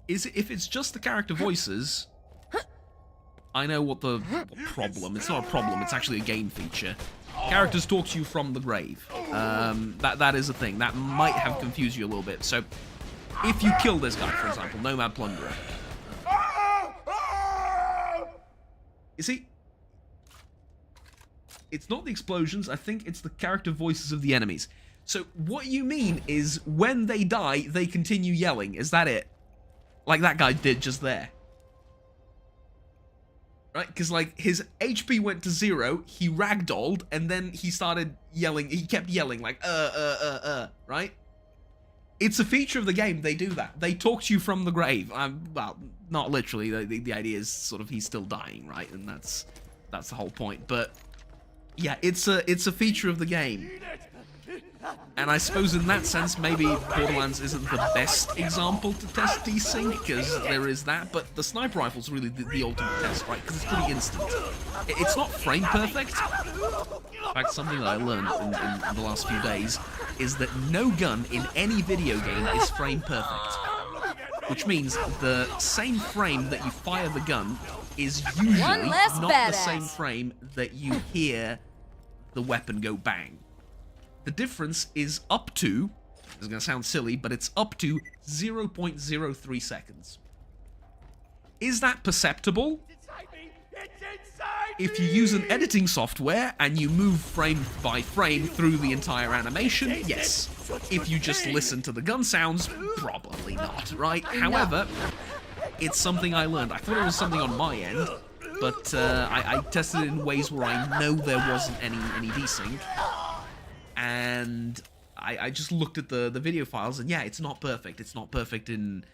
If it's just the character voices, I know what the problem. It's not a problem. It's actually a game feature. Characters talk to you from the grave. That is a thing that might have confused you a little bit. So, if you kill this guy, for example, Nomad Plunderer. You see, it's not the explosions, I think it's the character voices of the enemies. So what you mean is when they die, they continue yelling. Is that it? Like that guy did just there. Right? Because like his HP went to 0, he ragdolled, and then he started yelling. He kept yelling like, right? It's a feature of the game. They do that. They talk to you from the grave. Well, not literally. The idea is sort of he's still dying, right? And that's the whole point. But yeah, it's a feature of the game. And I suppose in that sense, maybe Borderlands isn't the best example to test desync, because there is that. But the sniper rifle's really the ultimate test, right? Because it's pretty instant. It's not frame perfect. In fact, something that I learned in the last few days is that no gun in any video game is frame perfect. Which means the same frame that you fire the gun is usually not the same frame that you hear the weapon go bang. The difference is up to, it's going to sound silly, but it's up to 0.03 seconds. Is that perceptible? If you use an editing software and you move frame by frame through the entire animation, yes. If you just listen to the gun sounds, probably not, right? However, it's something I learned. I thought it was something on my end, but I tested it in ways where I know there wasn't any desync. And I just looked at the video files, and yeah, it's not perfect. It's not perfect in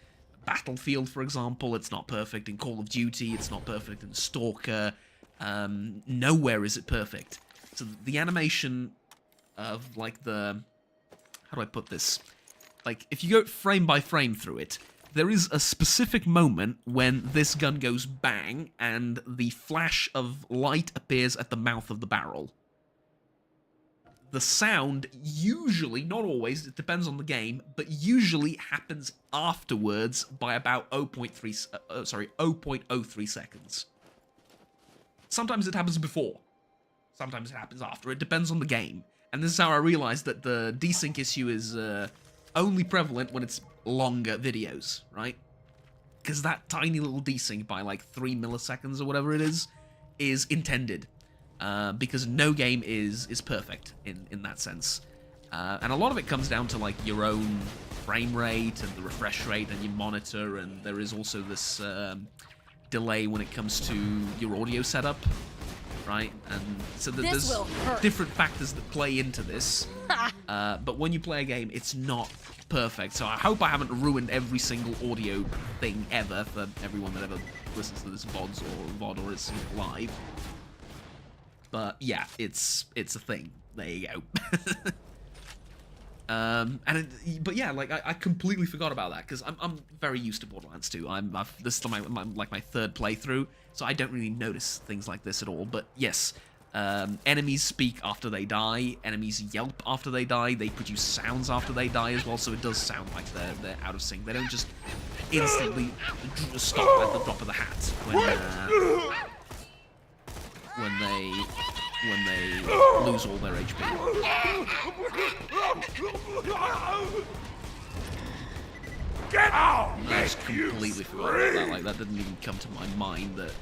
Battlefield, for example. It's not perfect in Call of Duty. It's not perfect in Stalker. Nowhere is it perfect. So the animation of, like, how do I put this? Like, if you go frame by frame through it, there is a specific moment when this gun goes bang and the flash of light appears at the mouth of the barrel. The sound usually, not always, it depends on the game, but usually happens afterwards by about 0.03 seconds. Sometimes it happens before. Sometimes it happens after. It depends on the game. And this is how I realized that the desync issue is only prevalent when it's longer videos, right? Because that tiny little desync by like 3 milliseconds or whatever it is intended. Because no game is perfect in that sense. And a lot of it comes down to like your own frame rate and the refresh rate and your monitor, and there is also this delay when it comes to your audio setup, right? And so there's different factors that play into this. But when you play a game, it's not perfect. So I hope I haven't ruined every single audio thing ever for everyone that ever listens to this VOD or is live. But yeah, it's a thing. There you go. But yeah, like I completely forgot about that because I'm very used to Borderlands 2. This is my third playthrough, so I don't really notice things like this at all. But yes, enemies speak after they die. Enemies yelp after they die. They produce sounds after they die as well. So it does sound like they're out of sync. They don't just instantly stop at the drop of the hat when they lose all their HP. Get out! I just completely forgot about that. Like that didn't even come to my mind that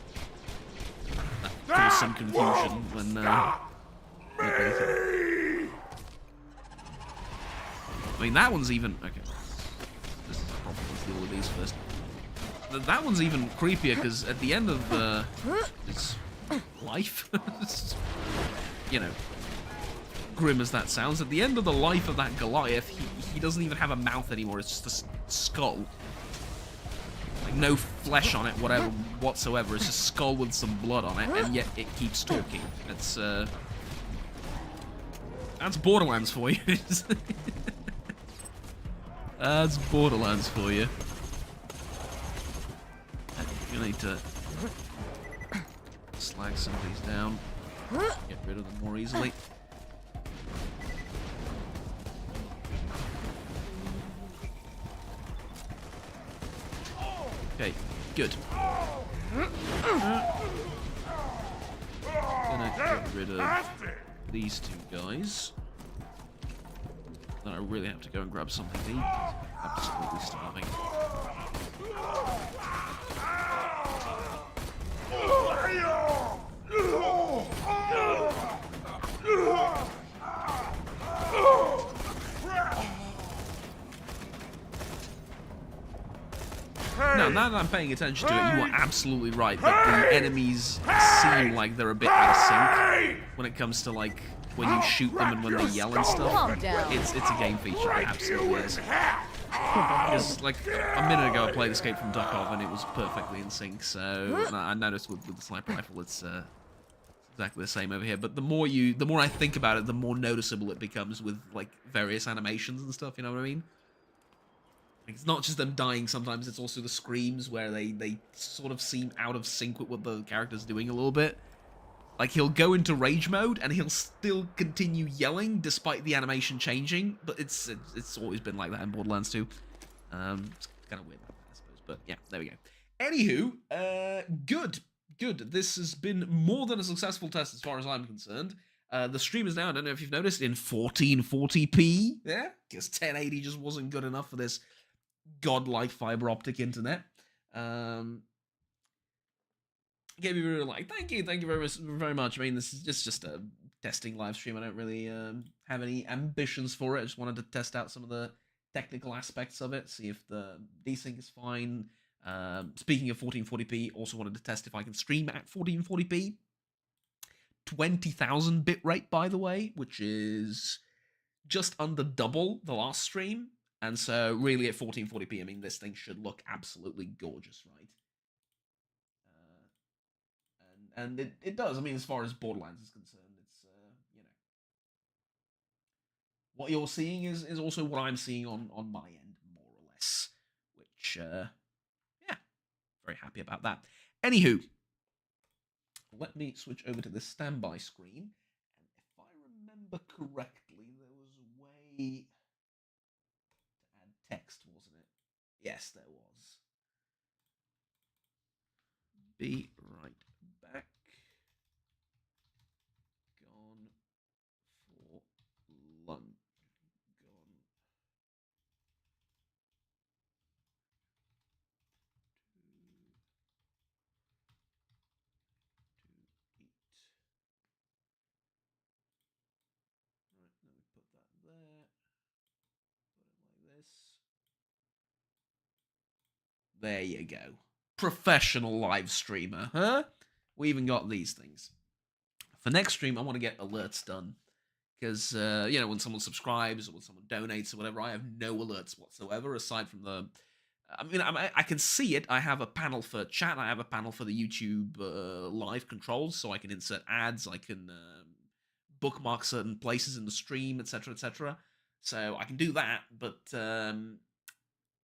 caused some confusion when. I mean, that one's even okay. This is a problem. Let's deal with these first. That one's even creepier because at the end of its life, you know, grim as that sounds, at the end of the life of that Goliath, he doesn't even have a mouth anymore. It's just a skull, like no flesh on it, whatsoever. It's just a skull with some blood on it, and yet it keeps talking. That's Borderlands for you. That's Borderlands for you. You need to slag some of these down, get rid of them more easily. Okay, good. Gonna get rid of these two guys. Then I really have to go and grab something to eat. Absolutely starving. Now that I'm paying attention to it, you are absolutely right that the enemies seem like they're a bit out of sync when it comes to like when you shoot them and when they yell and stuff. Calm down. It's a game feature, it absolutely is. Because like a minute ago I played Escape from Duckov and it was perfectly in sync, so I noticed with the sniper rifle it's exactly the same over here. But the more I think about it, the more noticeable it becomes with like various animations and stuff, you know what I mean? Like, it's not just them dying sometimes, it's also the screams where they sort of seem out of sync with what the character's doing a little bit. Like, he'll go into rage mode, and he'll still continue yelling, despite the animation changing, but it's always been like that in Borderlands 2. It's kind of weird, I suppose, but yeah, there we go. Anywho, good. This has been more than a successful test as far as I'm concerned. The stream is now, I don't know if you've noticed, in 1440p, yeah? Because 1080 just wasn't good enough for this godlike fiber optic internet. Gave me really like, thank you very much. I mean, this is just a testing live stream. I don't really have any ambitions for it. I just wanted to test out some of the technical aspects of it, see if the desync is fine. Speaking of 1440p, also wanted to test if I can stream at 1440p. 20,000 bitrate, by the way, which is just under double the last stream. And so, really, at 1440p, I mean, this thing should look absolutely gorgeous, right? And it does. I mean, as far as Borderlands is concerned, it's, you know... What you're seeing is also what I'm seeing on my end, more or less. Which which, yeah, very happy about that. Anywho, let me switch over to the standby screen. And if I remember correctly, there was a way to add text, wasn't it? Yes, there was. Be right back. Gone for lunch. Gone to eat. Right, then we put that there. Put it like this. There you go. Professional live streamer, huh? We even got these things. For next stream, I want to get alerts done. Because, when someone subscribes or when someone donates or whatever, I have no alerts whatsoever aside from the. I can see it. I have a panel for chat. I have a panel for the YouTube live controls, so I can insert ads. I can bookmark certain places in the stream, etc., etc. So I can do that, but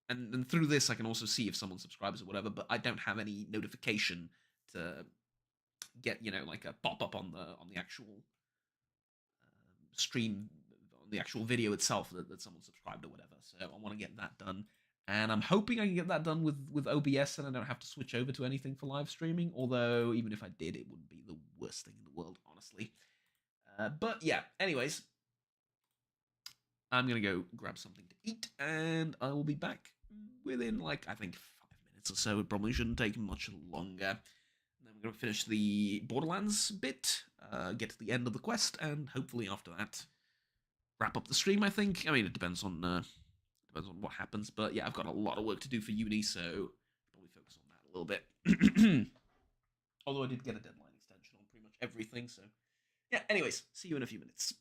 and through this I can also see if someone subscribes or whatever. But I don't have any notification to get like a pop up on the actual stream, on the actual video itself that someone subscribed or whatever. So I want to get that done. And I'm hoping I can get that done with OBS and I don't have to switch over to anything for live streaming. Although, even if I did, it wouldn't be the worst thing in the world, honestly. But yeah, anyways. I'm going to go grab something to eat. And I will be back within, I think 5 minutes or so. It probably shouldn't take much longer. And then we're going to finish the Borderlands bit. Get to the end of the quest. And hopefully after that, wrap up the stream, I think. I mean, it depends on what happens, but yeah, I've got a lot of work to do for uni, so probably focus on that a little bit. Although I did get a deadline extension on pretty much everything, so yeah, anyways, see you in a few minutes.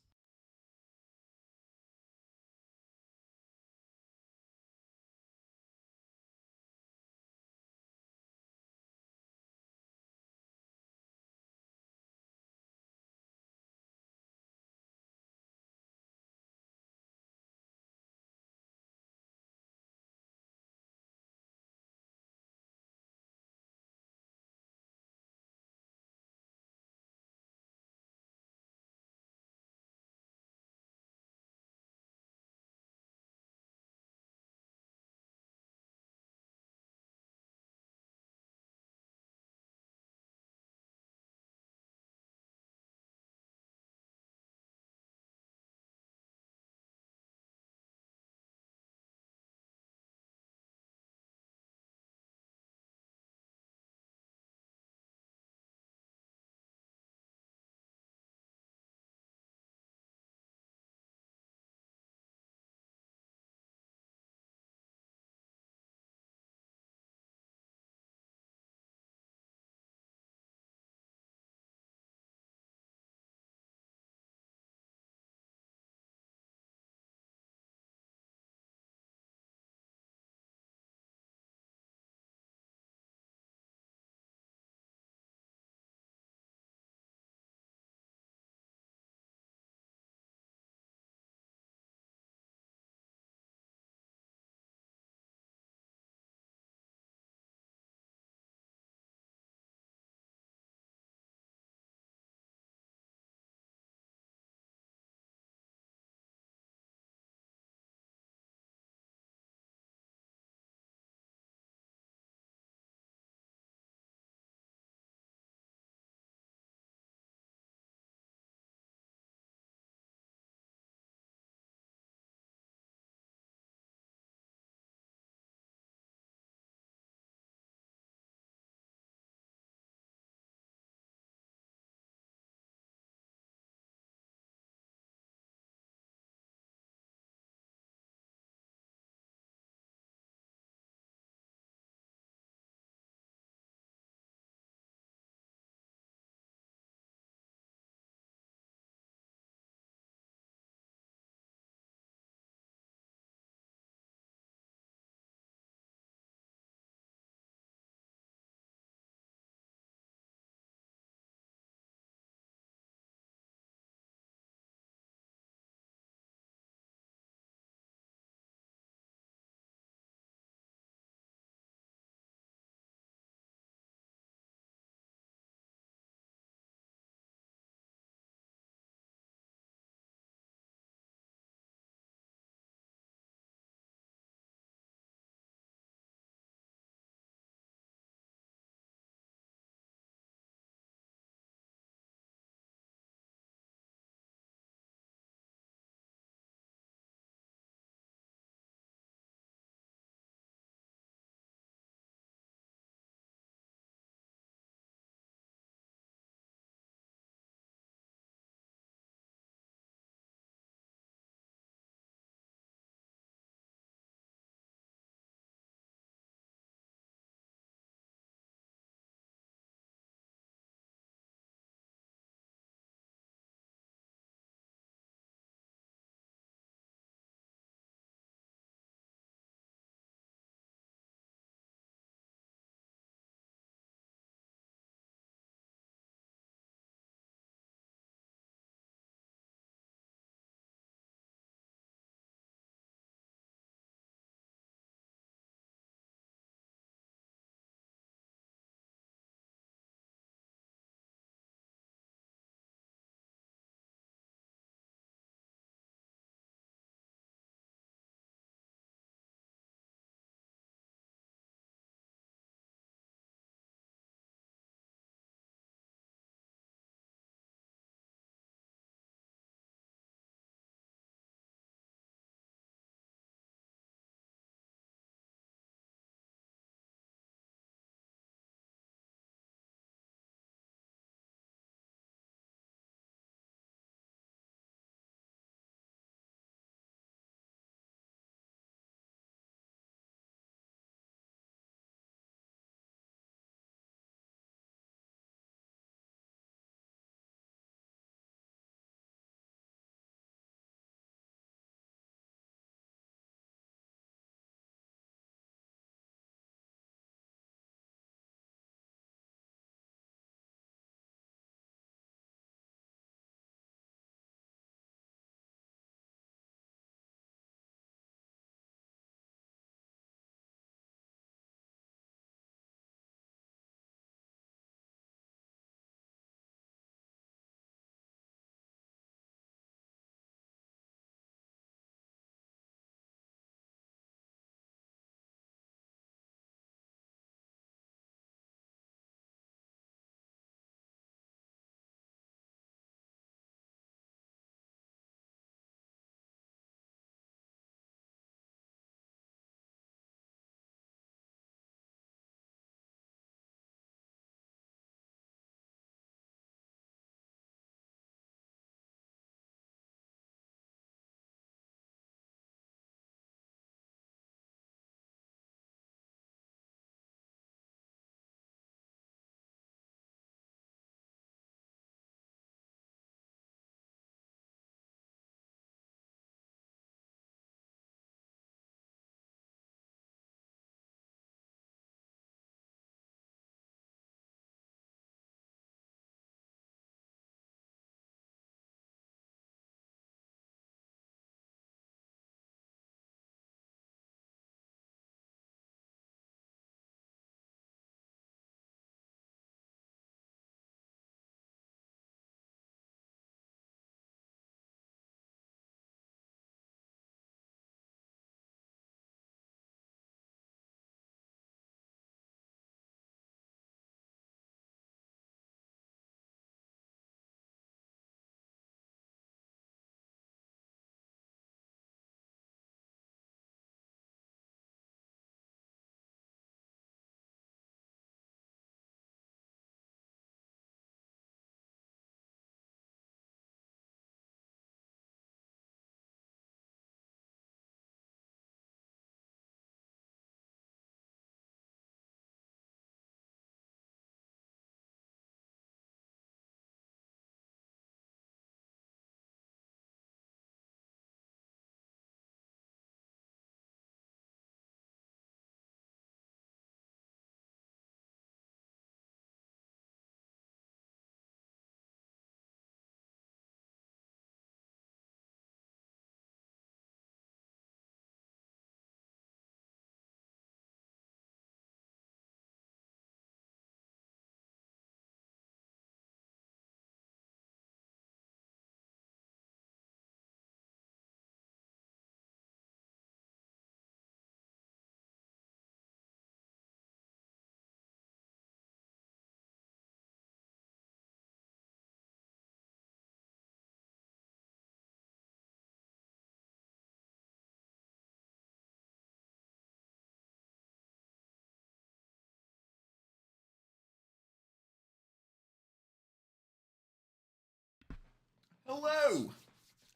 Hello!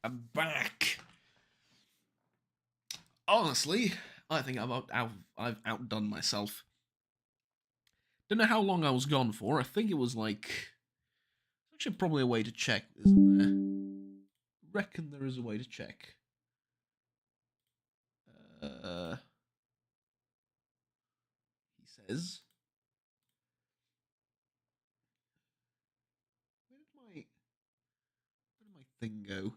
I'm back. Honestly, I think I've outdone myself. Don't know how long I was gone for. I think it was like... Actually, probably a way to check, isn't there? Reckon there is a way to check. He says... Where did my thing go?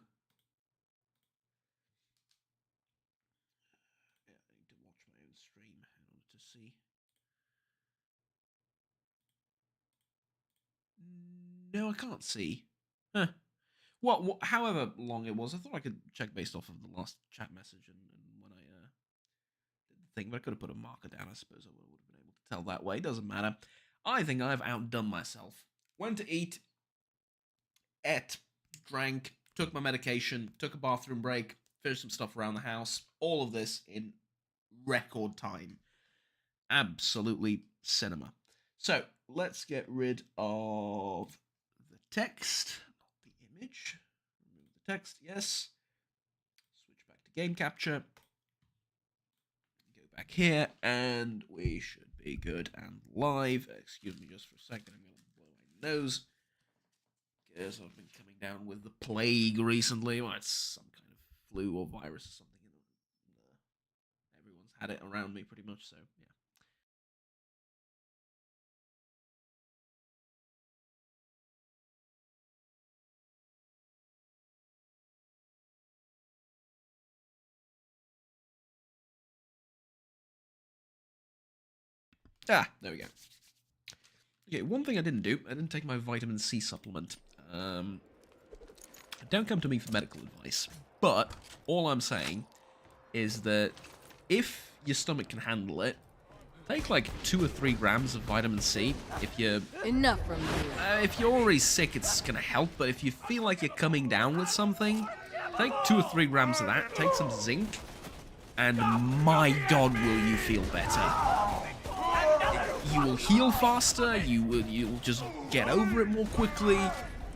Yeah, I need to watch my own stream in order to see. No, I can't see. Huh. What, however long it was, I thought I could check based off of the last chat message and when I did the thing, but I could have put a marker down, I suppose I would have been able to tell that way. Doesn't matter. I think I've outdone myself. Went to eat, ate, drank, took my medication, took a bathroom break, finished some stuff around the house. All of this in record time. Absolutely cinema. So, let's get rid of the text, not the image. Remove the text, yes. Switch back to game capture. Go back here, and we should be good and live. Excuse me just for a second, I'm going to blow my nose. Guess I've been coming down with the plague recently. Well, it's some kind of flu or virus or something. Everyone's had it around me pretty much, so yeah. Ah, there we go. Okay, one thing I didn't do, I didn't take my vitamin C supplement. Don't come to me for medical advice, but all I'm saying is that if your stomach can handle it, take like 2 or 3 grams of vitamin C. If you're Enough from you. if you're already sick, it's gonna help. But if you feel like you're coming down with something, take 2 or 3 grams of that. Take some zinc, and my God, will you feel better? You will heal faster. You'll just get over it more quickly.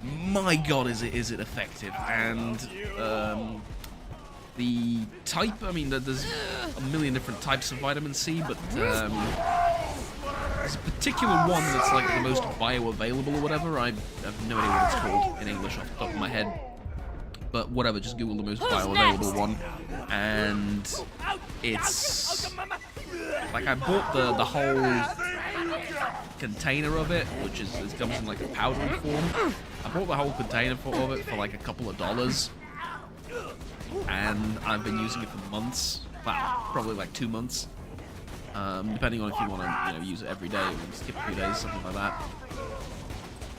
My God, is it effective? And the type, I mean, there's a million different types of vitamin C, but there's a particular one that's like the most bioavailable or whatever. I have no idea what it's called in English off the top of my head. But whatever, just Google the most bioavailable one. And it's like I bought the whole container of it, which it comes in like a powdery form. I bought the whole container of it for like a couple of dollars, and I've been using it for months. Well, probably like 2 months, depending on if you want to use it every day or skip a few days, something like that.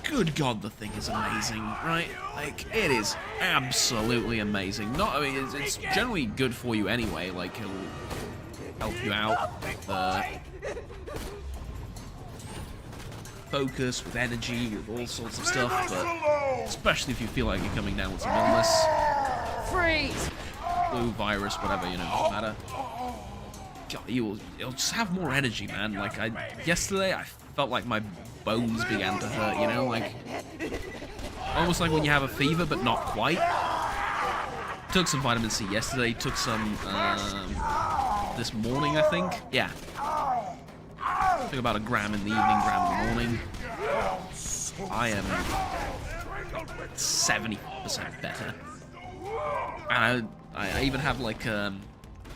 Good God, the thing is amazing, right? Like, it is absolutely amazing. I mean, it's generally good for you anyway. Like, it'll help you out with focus, with energy, with all sorts of stuff, but especially if you feel like you're coming down with some illness, Freeze! flu, virus, whatever, doesn't matter. God, you'll just have more energy, man. Like, yesterday, I felt like my bones began to hurt, like, almost like when you have a fever, but not quite. Took some vitamin C yesterday, took some, this morning, I think. Yeah. Took about 1 gram in the evening, gram in the morning. I am 70% better. And I even have like a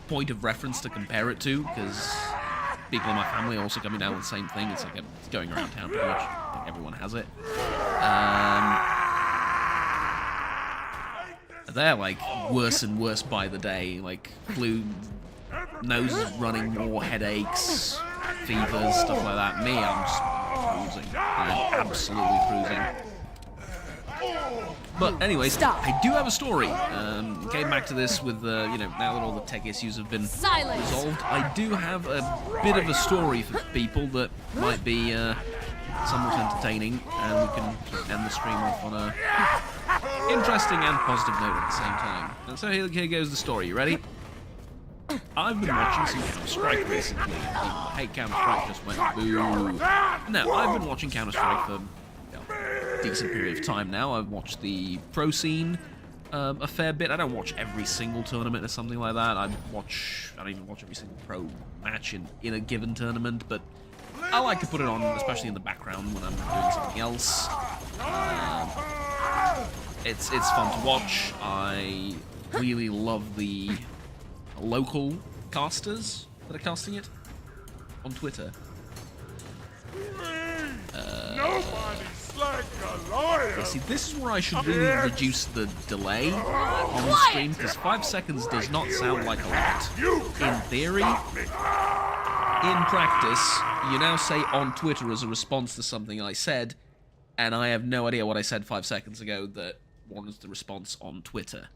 point of reference to compare it to, because people in my family are also coming down with the same thing. It's like it's going around town pretty much. Like everyone has it. They're like worse and worse by the day. Like flu, nose is running more, headaches, fevers, stuff like that. Me, I'm just cruising. I'm absolutely cruising. But anyways, I do have a story. Came back to this with, now that all the tech issues have been resolved, I do have a bit of a story for people that might be somewhat entertaining, and we can just end the stream off on a interesting and positive note at the same time. And so here goes the story. You ready? I've been watching some Counter-Strike recently. Hey, Counter-Strike just went boo. No, I've been watching Counter-Strike for decent period of time now. I've watched the pro scene a fair bit. I don't watch every single tournament or something like that. I don't even watch every single pro match in a given tournament, but I like to put it on, especially in the background when I'm doing something else. It's fun to watch. I really love the local casters that are casting it on Twitter. Nobody's like a lawyer. Okay, see, this is where I should really reduce the delay on the stream, because 5 seconds does not sound like a lot. In theory, in practice, you now say on Twitter as a response to something I said, and I have no idea what I said 5 seconds ago that warrants the response on Twitter.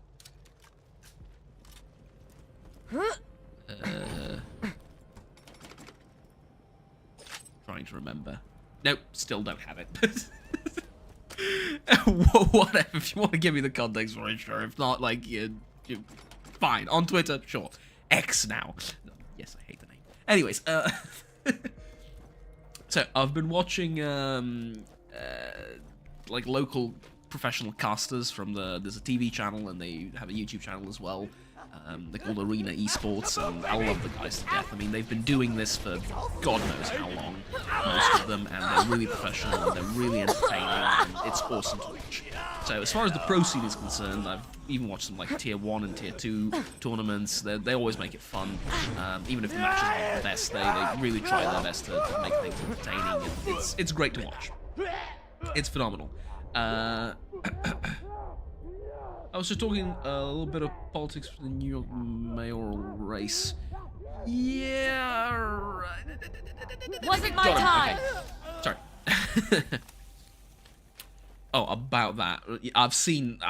Trying to remember. Nope, still don't have it. Whatever, if you want to give me the context for it, sure. If not, like, you're fine. On Twitter, sure. X now. No, yes, I hate the name. Anyways, so I've been watching, like, local professional casters from there's a TV channel and they have a YouTube channel as well. They're called Arena Esports, and I love the guys to death. I mean, they've been doing this for God knows how long, most of them, and they're really professional, and they're really entertaining, and it's awesome to watch. So as far as the pro scene is concerned, I've even watched some like Tier 1 and Tier 2 tournaments. They always make it fun. Even if the matches aren't the best, they really try their best to make things entertaining, and it's great to watch. It's phenomenal. I was just talking a little bit of politics for the New York mayoral race. Yeah, right. Wasn't my time. Okay. Sorry. Oh, about that. I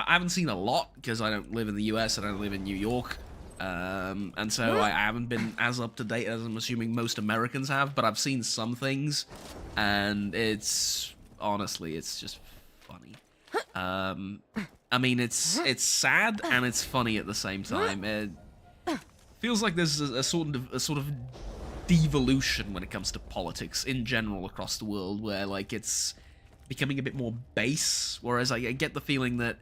haven't seen a lot because I don't live in the US. I don't live in New York. And so I haven't been as up to date as I'm assuming most Americans have, but I've seen some things, and honestly, it's just funny. I mean, it's sad and it's funny at the same time. It feels like there's a sort of devolution when it comes to politics in general across the world, where like it's becoming a bit more base. Whereas I get the feeling that,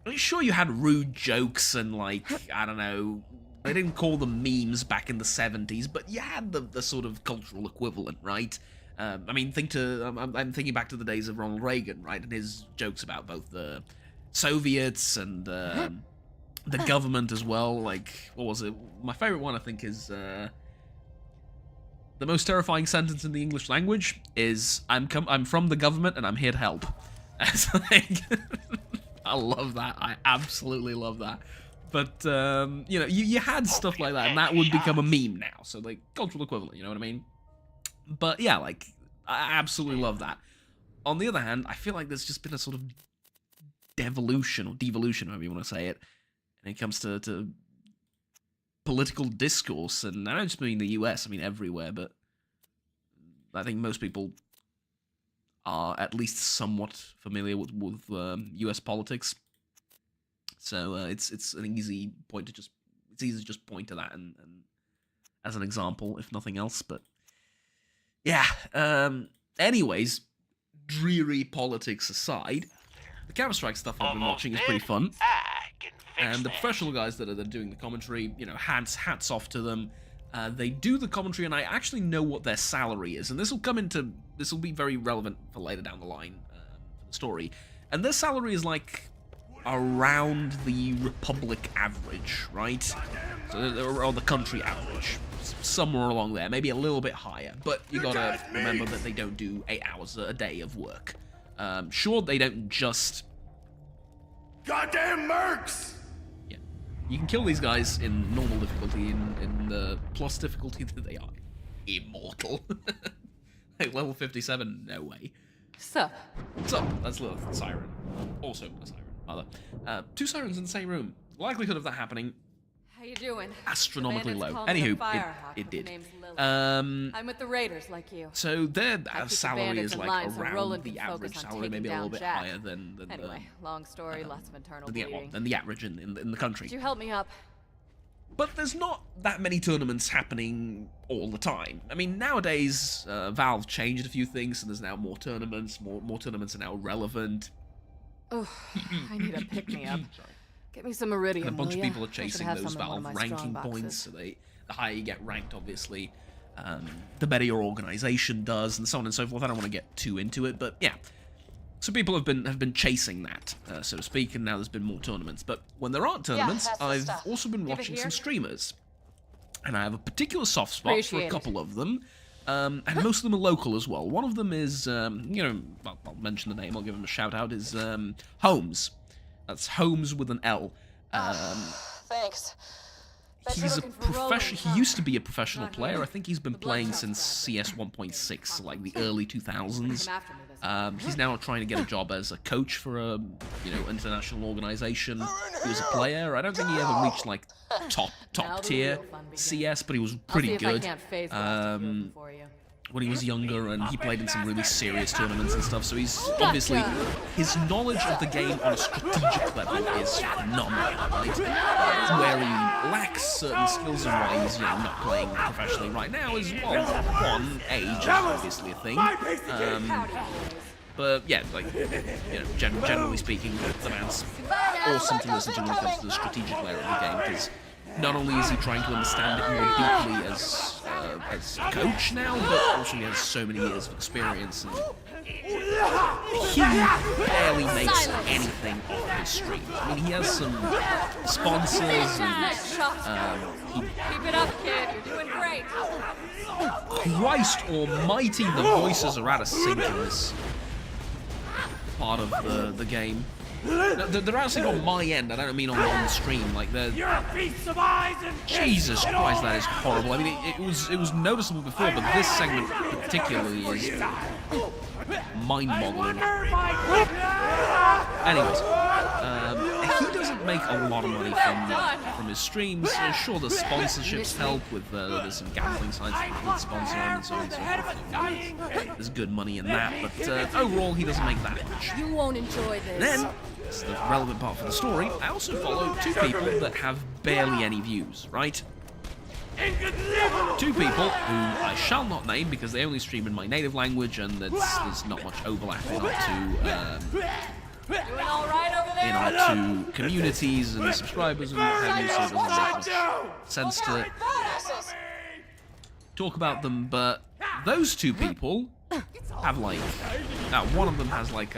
I'm sure you had rude jokes and like, I don't know, they didn't call them memes back in the 70s, but you had the sort of cultural equivalent, right? I mean, I'm thinking back to the days of Ronald Reagan, right, and his jokes about both the Soviets and the government as well. Like, what was it? My favorite one, I think, is the most terrifying sentence in the English language is I'm from the government and I'm here to help. It's like, I love that. I absolutely love that. But you know, you had stuff like that, and that would become a meme now. So like cultural equivalent, you know what I mean? But yeah, like, I absolutely love that. On the other hand, I feel like there's just been a sort of devolution, or devolution, however you want to say it, when it comes to political discourse. And I don't just mean the US, I mean everywhere, but I think most people are at least somewhat familiar with US politics. So it's an easy point to just, it's easy to just point to that and as an example, if nothing else. But yeah, anyways, dreary politics aside, the Counter-Strike stuff I've been watching is pretty fun. And the professional guys that are doing the commentary, you know, hats off to them. They do the commentary, and I actually know what their salary is. And this will be very relevant for later down the line for the story. And their salary is like around the Republic average, right? So, or the country average. Somewhere along there, maybe a little bit higher, but you gotta remember that they don't do 8 hours a day of work. Sure, they don't just... Goddamn mercs! Yeah. You can kill these guys in normal difficulty, in the plus difficulty that they are immortal. Like level 57, no way. Sup? What's up? That's Lilith, Siren. Also a Siren, rather. 2 Sirens in the same room. Likelihood of that happening, How you doing? astronomically low. Call me the Anywho, Firehawk. it did. Name's Lily. Um, I'm with the Raiders, like you. So their I keep the salary bandits is in like line so around Roland the can focus average on salary, taking maybe a little down bit Jack. higher than Anyway, long story, lots of internal the bleeding. than the average in the country. Could you help me up? but there's not that many tournaments happening all the time. I mean, nowadays, Valve changed a few things, and there's now more tournaments. More tournaments are now relevant. Oh, I need a pick-me-up. Get me some Iridium, And a bunch will of ya? people are I should chasing have those some in one of Valve my strong ranking boxes. points, so the higher you get ranked, obviously, the better your organization does, and so on and so forth. I don't want to get too into it, but yeah. So people have been chasing that, so to speak, and now there's been more tournaments. But when there aren't tournaments, that's the I've stuff. also been Give it watching here. some streamers. And I have a particular soft spot Appreciate for a it. couple of them. And most of them are local as well. One of them is, I'll mention the name, I'll give him a shout out, is Holmes. That's Holmes with an L. Thanks. He's a looking for professional. Roland, He huh? used to be a professional Not player. really. I think he's been The blood playing trust since side. CS 1.6, so like the early 2000s. Came after me this time. He's now trying to get a job as a coach for a, international organization. He was a player. I don't think he ever reached like Now top the tier real fun begins. CS, but he was I'll see pretty if I good can't phase the last of you for you. when he was younger, and he played in some really serious tournaments and stuff. So he's obviously, his knowledge of the game on a strategic level is phenomenal, right? Where he lacks certain skills and why he's not playing professionally right now is one age is obviously a thing. But yeah, like generally speaking, the man's awesome to listen to when it comes to the strategic layer of the game, because not only is he trying to understand it more deeply as a coach now, but also he has so many years of experience, and he barely makes anything off his stream. I mean, he has some sponsors, and Nice shot. Keep it up, kid. You're doing great. Christ almighty, the voices are out of sync in this part of the game. They're actually on my end, I don't mean on the stream, like they're... You're a piece of eyes and Jesus Christ, that is horrible. I mean, it was noticeable before, but this segment particularly is mind-boggling. Anyways, he doesn't make a lot of money from his streams. Sure, the sponsorships help with there's some gambling sites that sponsor him and so on and so forth. There's good money in that, but overall, he doesn't make that much. You won't enjoy this. Then, this is the relevant part for the story, I also follow two people that have barely any views, right? Two people who I shall not name because they only stream in my native language, and there's not much overlap in our Doing all right over there? two communities and subscribers and what have you, so it doesn't make much sense to talk about them, but those two people have like, one of them has like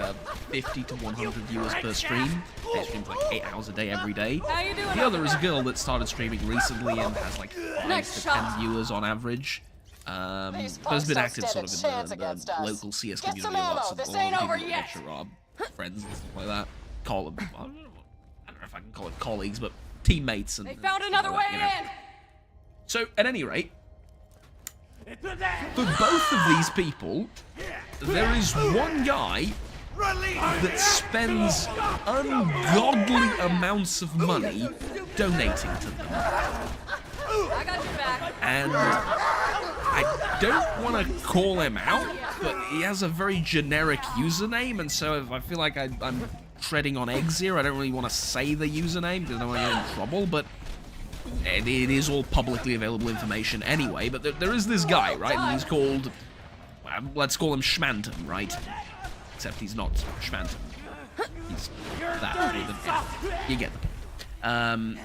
50 to 100 viewers per stream. They stream for like 8 hours a day every day. How you doing The other over is a there? girl that started streaming recently and has like 5 Nice to shot. 10 viewers on average. But has been active sort of in the local CS Get community some a lot, ammo. so This a lot ain't of over people yet. that are our friends and stuff like that. Call them, I don't know if I can call it colleagues, but teammates and They found stuff another like way that, in. So, at any rate, for both of these people, there is one guy that spends ungodly amounts of money donating to them. I got your back. And I don't want to call him out, but he has a very generic username, and so if I feel like I'm treading on eggs here, I don't really want to say the username because I don't want to get in trouble, but it is all publicly available information anyway. But there is this guy, right, and he's called, let's call him Schmanton, right? Except he's not Schmanton. He's that with an F. You get the point.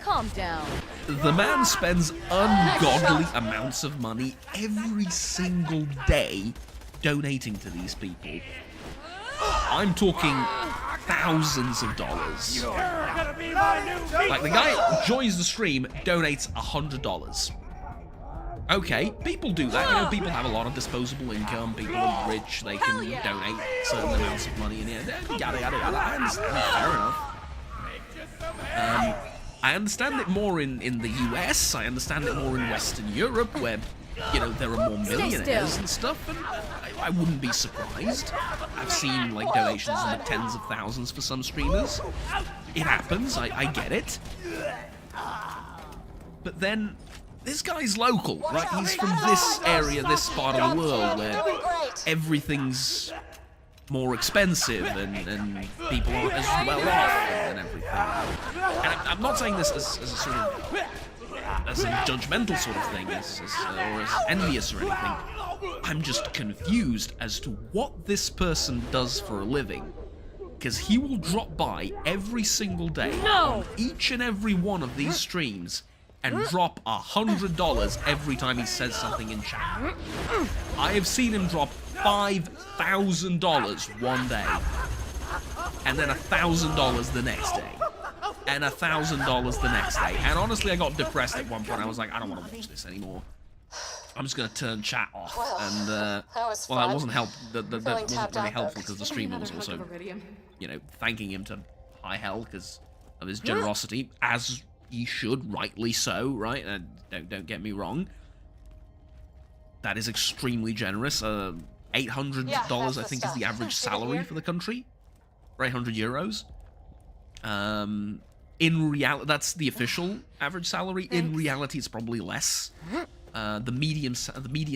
Calm down. The man spends ungodly amounts of money every single day donating to these people. I'm talking thousands of dollars. Like, the guy joins the stream, donates $100. Okay, people do that. People have a lot of disposable income. People are rich. They can donate certain amounts of money, and yada yada yada. I understand. Fair enough. I understand it more in the US. I understand it more in Western Europe, where there are more millionaires and stuff, and I wouldn't be surprised. I've seen like donations in the tens of thousands for some streamers. It happens. I get it. But then this guy's local, right? He's from this area, this part of the world where everything's more expensive and people aren't as well off and everything. And I'm not saying this as a sort of as a judgmental sort of thing, or as envious or anything. I'm just confused as to what this person does for a living. Because he will drop by every single day on each and every one of these streams and drop $100 every time he says something in chat. I have seen him drop $5,000 one day, and then $1,000 the next day, and $1,000 the next day. And honestly, I got depressed at one point. I was like, I don't want to watch this anymore. I'm just gonna turn chat off. And that wasn't that wasn't really helpful because the streamer was also, Iridium. you know, thanking him to high hell because of his generosity, as he should, rightly so, right? And don't get me wrong. That is extremely generous. $800, I think, is the average salary for the country. Or 800 euros. In reality, that's the official average salary. In reality, it's probably less. The median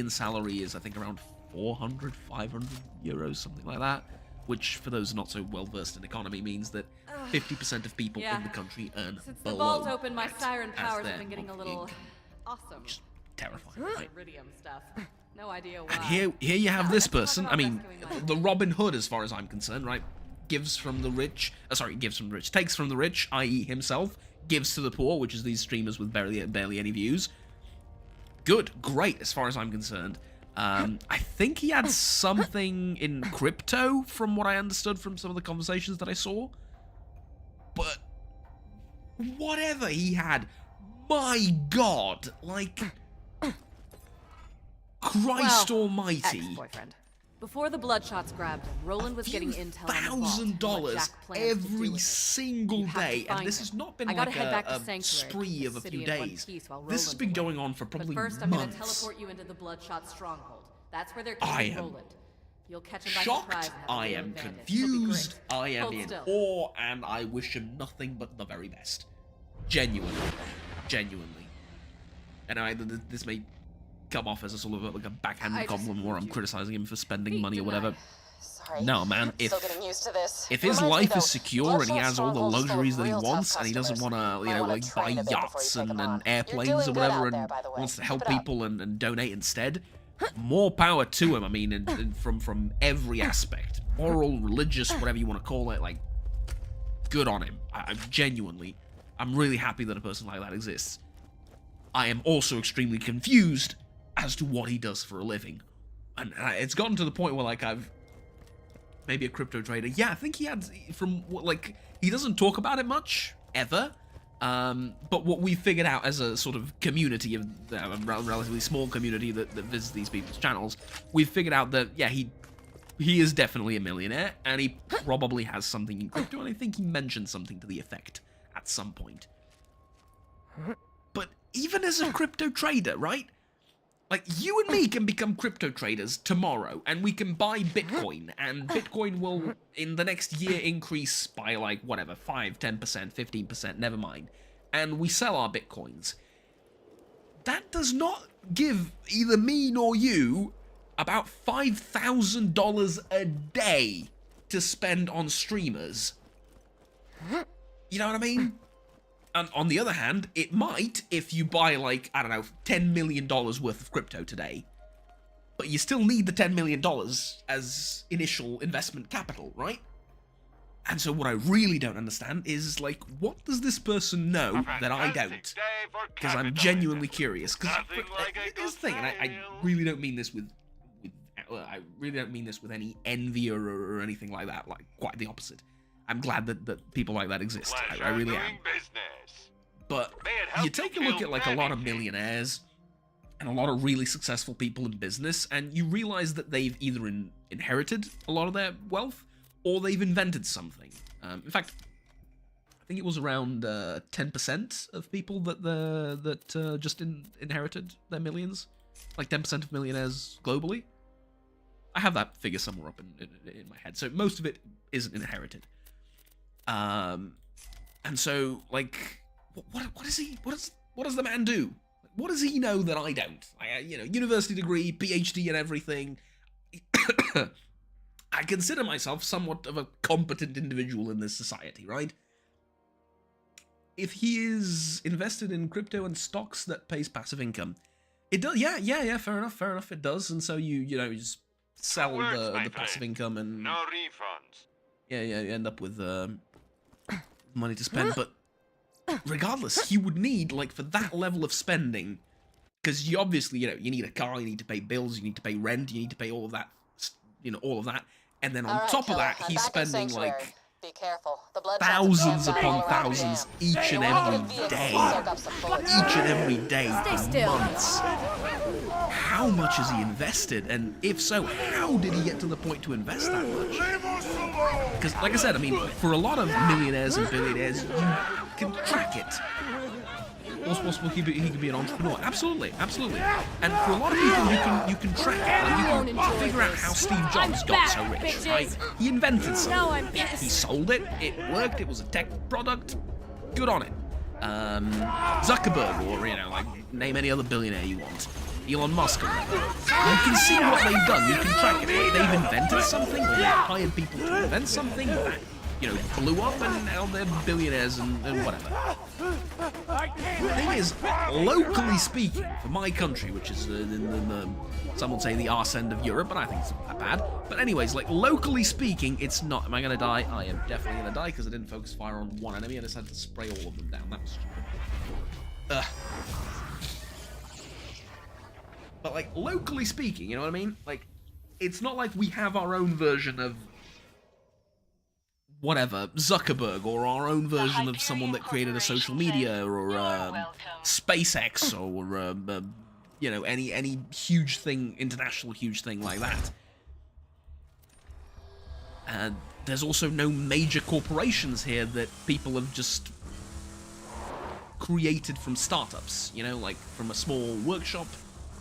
salary is, I think, around 400, 500 euros, something like that. Which, for those not so well versed in economy, means that 50% of people in the country earn Since the below vault opened, my siren as powers their have been getting a monthly little income. awesome. Just terrifying, right? Iridium stuff. No idea why. And here you have this let's talk person. about I mean, rescuing my the Robin Hood, as far as I'm concerned, right? Gives from the rich. Takes from the rich, i.e., himself. Gives to the poor, which is these streamers with barely any views. Good, great, as far as I'm concerned. I think he had something in crypto, from what I understood from some of the conversations that I saw. But whatever he had, my God, like, Christ Almighty. Ex-boyfriend. Before the Bloodshots grabbed him, Roland was getting intel on the vault and what $1,000 Jack plans to do every with it. single You have to day, and find this him. has not been I gotta like head back to a Sanctuary, spree of a city few in one days. piece while This has Roland's been away. going on for probably But first, I'm gonna months. teleport you into the Bloodshot stronghold. That's where they're I keeping am Roland. You'll catch him by surprise. Shocked, and have a I real am advantage. He'll be confused, great. I am Hold in still. awe, and I wish him nothing but the very best. Genuinely. And this may come off as a sort of like a backhanded I just compliment where I'm need you. criticizing him for spending Hey, money or deny. whatever. Sorry. No, man, Still getting used to this. if his Reminds me, life though, is secure and he Bloodshot has all the Stronghold's full of luxuries that he real tough wants, and he doesn't customers. want to, Might wanna like, buy train a bit before you yachts take 'em and on. airplanes You're or doing good whatever, out and there, by the way. wants to help Keep it up. people and donate instead, more power to him. I mean, and from every aspect, moral, religious, whatever you want to call it, like, good on him. I'm really happy that a person like that exists. I am also extremely confused as to what he does for a living. And it's gotten to the point where, like, maybe a crypto trader. Yeah, I think he had, from what, like, he doesn't talk about it much, ever. But what we figured out as a sort of community, of a relatively small community that visits these people's channels, we've figured out that, yeah, he is definitely a millionaire, and he probably has something in crypto, and I think he mentioned something to the effect at some point. But even as a crypto trader, right? Like, you and me can become crypto traders tomorrow, and we can buy Bitcoin, and Bitcoin will, in the next year, increase by, like, whatever, 5, 10%, 15%, never mind. And we sell our Bitcoins. That does not give either me nor you about $5,000 a day to spend on streamers. You know what I mean? And on the other hand, it might if you buy, like, I don't know, $10 million worth of crypto today. But you still need the $10 million as initial investment capital, right? And so what I really don't understand is, like, what does this person know that I don't? Because I'm genuinely curious. Because here's the thing, and I really don't mean this with any envy or anything like that. Like, quite the opposite. I'm glad that people like that exist. I really am. But you take a look at, like, a lot of millionaires and a lot of really successful people in business, and you realize that they've either inherited a lot of their wealth or they've invented something. In fact, I think it was around 10% of people that just inherited their millions. Like 10% of millionaires globally. I have that figure somewhere up in my head. So most of it isn't inherited. And so, like, what is he? What does the man do? What does he know that I don't? University degree, PhD, and everything. I consider myself somewhat of a competent individual in this society, right? if he is invested in crypto and stocks, that pays passive income. It does, yeah, fair enough, it does. And so you just sell the passive income and... No refunds. Yeah, you end up with money to spend, but regardless, he would need, like, for that level of spending, because you obviously, you need a car, you need to pay bills, you need to pay rent, you need to pay all of that, all of that, and then on All right, top of killer, that, I'm he's back in spending, Sanctuary. like, Be careful. The blood thousands shots are upon all around thousands the each and dam. every Vehicle day. soak up some bullets. Each and every day Stay for still. months. How much has he invested? And if so, how did he get to the point to invest that much? Leave us alone! Because, like I said, I mean, for a lot of millionaires and billionaires, you can track it. Also possible he could be an entrepreneur. Absolutely. And for a lot of people, you can track it. Like, won't you enjoy can figure out this. how Steve Jobs I'm got back, so rich, bitches. right? He invented something. Now I'm pissed. He sold it. It worked. It was a tech product. Good on it. Zuckerberg, or like name any other billionaire you want. Elon Musk or whatever. You can see what they've done. You can track it. They've invented something, or they've hired people to invent something that blew up, and now they're billionaires and whatever. The thing is, locally speaking, for my country, which is in the some would say the arse end of Europe, but I think it's not that bad. But anyways, like, locally speaking, it's not. Am I going to die? I am definitely going to die, because I didn't focus fire on one enemy. I decided to spray all of them down. That was stupid. But, like, locally speaking, you know what I mean? Like, it's not like we have our own version of whatever, Zuckerberg, or our own version of someone that created a social media, or SpaceX, or any huge thing, international huge thing like that. And there's also no major corporations here that people have just created from startups, like from a small workshop,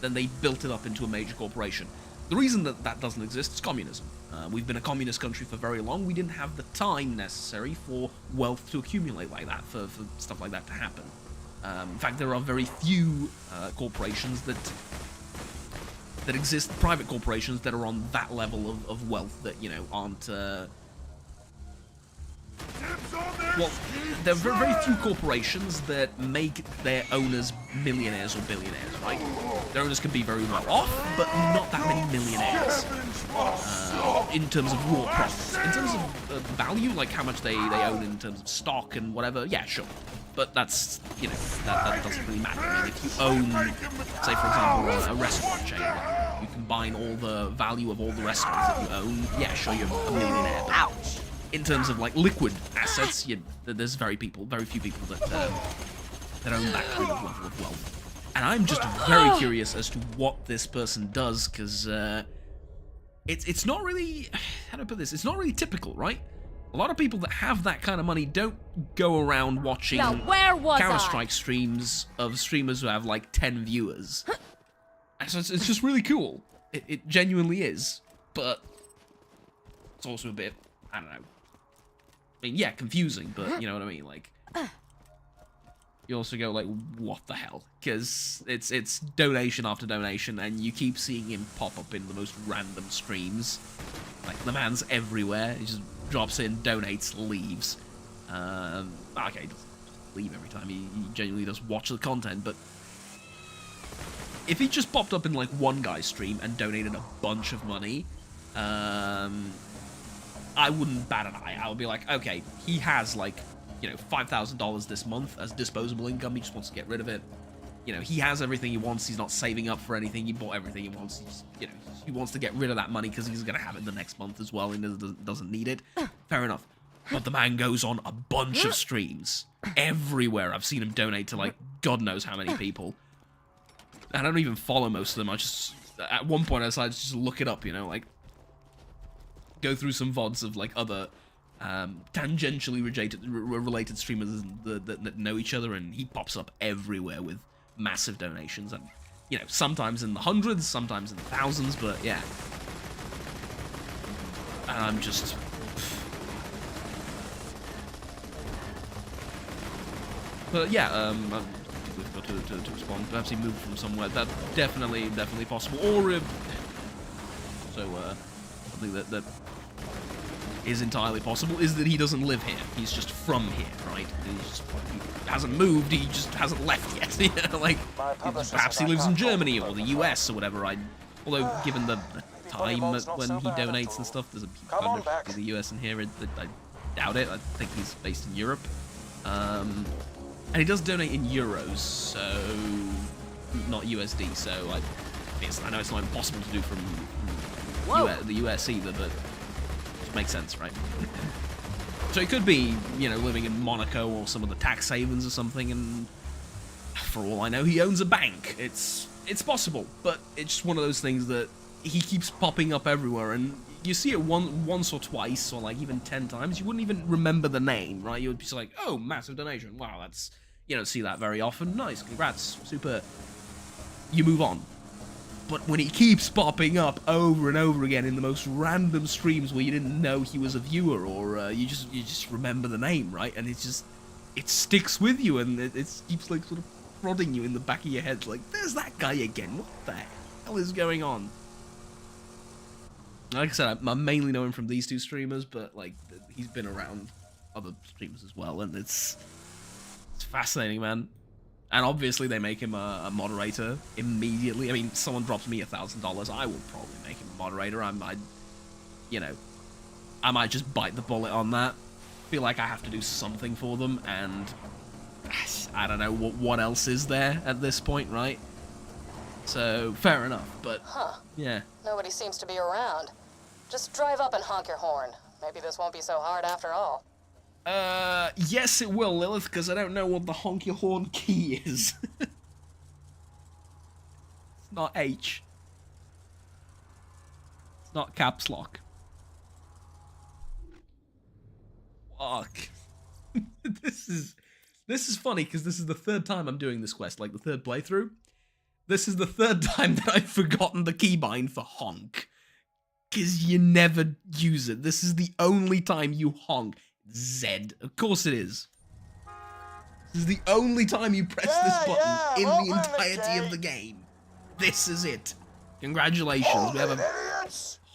then they built it up into a major corporation. The reason that doesn't exist is communism. We've been a communist country for very long. We didn't have the time necessary for wealth to accumulate like that, for stuff like that to happen. In fact, there are very few corporations that exist, private corporations that are on that level of wealth that, aren't... Well, there are very few corporations that make their owners millionaires or billionaires, right? Their owners can be very well off, but not that many millionaires. In terms of raw profits. In terms of value, like how much they own in terms of stock and whatever, yeah, sure. But that's, that doesn't really matter. I mean, if you own, say, for example, a restaurant chain, you combine all the value of all the restaurants that you own, yeah, sure, you're a millionaire. Ouch! In terms of, like, liquid assets, there's very few people that own that kind of level of wealth. And I'm just very curious as to what this person does, because it's not really, how do I put this? It's not really typical, right? A lot of people that have that kind of money don't go around watching Now, where was Counter-Strike streams of streamers who have, like, 10 viewers. And so it's just really cool. It genuinely is. But it's also a bit, I don't know. I mean, yeah, confusing, but you know what I mean? Like, you also go, like, what the hell? Because it's donation after donation, and you keep seeing him pop up in the most random streams. Like, the man's everywhere. He just drops in, donates, leaves. Okay, he doesn't leave every time. He genuinely does watch the content, but if he just popped up in, like, one guy's stream and donated a bunch of money, I wouldn't bat an eye. I would be like, okay, he has, like, $5,000 this month as disposable income. He just wants to get rid of it. He has everything he wants. He's not saving up for anything. He bought everything he wants. He wants to get rid of that money because he's going to have it the next month as well and doesn't need it. Fair enough. But the man goes on a bunch of streams. Everywhere I've seen him donate to, like, God knows how many people. And I don't even follow most of them. I just, at one point I decided to just look it up, like, go through some VODs of, like, other tangentially related streamers that know each other, and he pops up everywhere with massive donations, and, sometimes in the hundreds, sometimes in the thousands, but yeah. And I'm just... But yeah, we've got to respond. Perhaps he moved from somewhere. That's definitely possible. Or, something that is entirely possible is that he doesn't live here. He's just from here, right? He hasn't moved, he just hasn't left yet. Like, perhaps he lives in Germany or the US or whatever. Although, given the time when he donates and stuff, there's a between the US and here. I doubt it. I think he's based in Europe. And he does donate in euros, so not USD. So I know it's not impossible to do from the US either, but it makes sense, right? So he could be, living in Monaco or some of the tax havens or something, and for all I know, he owns a bank. It's possible, but it's just one of those things that he keeps popping up everywhere, and you see it once or twice, or like even 10 times, you wouldn't even remember the name, right? You would be like, oh, massive donation. Wow, that's, you don't see that very often. Nice, congrats, super. You move on. But when he keeps popping up over and over again in the most random streams where you didn't know he was a viewer, or you just remember the name, right? And it sticks with you, and it keeps like sort of prodding you in the back of your head, like, there's that guy again. What the hell is going on? Like I said, I mainly know him from these two streamers, but like he's been around other streamers as well, and it's fascinating, man. And obviously they make him a moderator immediately. I mean, someone drops me $1,000, I will probably make him a moderator. I might just bite the bullet on that. Feel like I have to do something for them, and I don't know what else is there at this point, right? So fair enough, but yeah. Nobody seems to be around. Just drive up and honk your horn. Maybe this won't be so hard after all. Yes it will, Lilith, because I don't know what the honk your horn key is. It's not H. It's not caps lock. Fuck. This is funny, because this is the third time I'm doing this quest, like the third playthrough. This is the third time that I've forgotten the keybind for honk. Because you never use it. This is the only time you honk. Z. Of course it is. This is the only time you press this button in the entirety of the game. This is it. Congratulations. We have a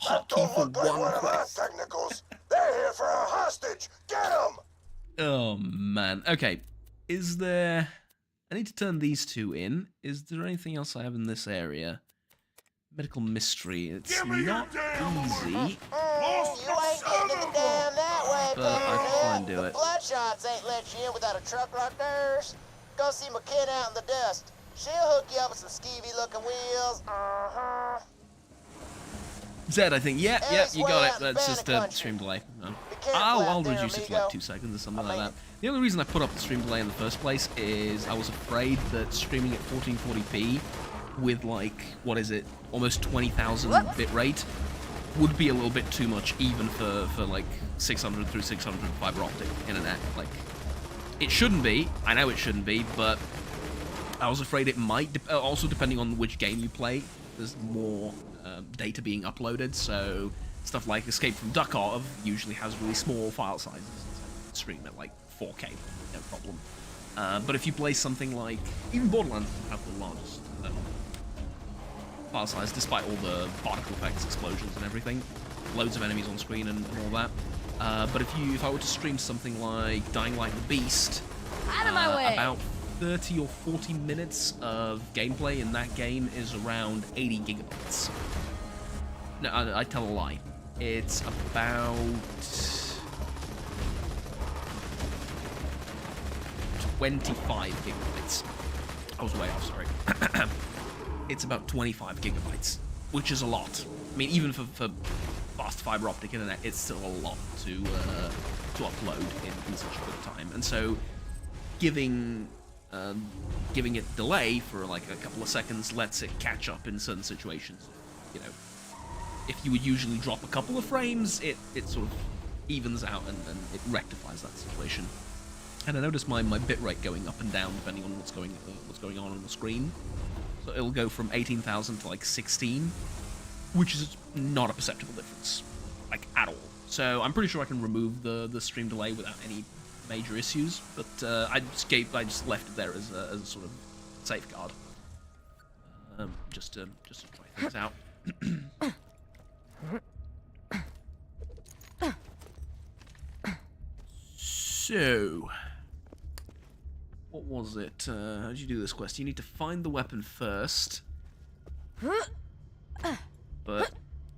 hotkey for one quest. They're here for a hostage. Get them! Oh, man. Okay. Is there... I need to turn these two in. Is there anything else I have in this area? Medical mystery. It's not easy. You ain't getting in the dam that way, but I can try and do it. Bloodshots ain't let you in without a truck like theirs. Go see McKenna out in the dust. She'll hook you up with some skeevy-looking wheels. Zed, I think. Yeah, you got it. That's just a stream delay. No. I'll reduce it to like 2 seconds or something like that. The only reason I put up the stream delay in the first place is I was afraid that streaming at 1440p with like, what is it, almost 20,000 bitrate would be a little bit too much, even for like 600 through 600 fiber optic internet. Like, it shouldn't be. I know it shouldn't be, but I was afraid it might. Also, depending on which game you play, there's more data being uploaded. So stuff like Escape from Duckov usually has really small file sizes. So stream at like 4K, no problem. But if you play something like even Borderlands, have the largest file size, despite all the particle effects, explosions, and everything. Loads of enemies on screen and all that. But if I were to stream something like Dying Light the Beast, Out of my way. About 30 or 40 minutes of gameplay in that game is around 80 gigabytes. No, I tell a lie. It's about 25 gigabytes. I was way off, sorry. It's about 25 gigabytes, which is a lot. I mean, even for fast fiber optic internet, it's still a lot to upload in such a quick time. And so, giving it delay for like a couple of seconds lets it catch up in certain situations. You know, if you would usually drop a couple of frames, it sort of evens out and it rectifies that situation. And I noticed my bitrate going up and down depending on what's going on the screen. So it'll go from 18,000 to like 16, which is not a perceptible difference, like at all. So I'm pretty sure I can remove the stream delay without any major issues. But I just left it there as a sort of safeguard, just to try things out. So, what was it? How did you do this quest? You need to find the weapon first. But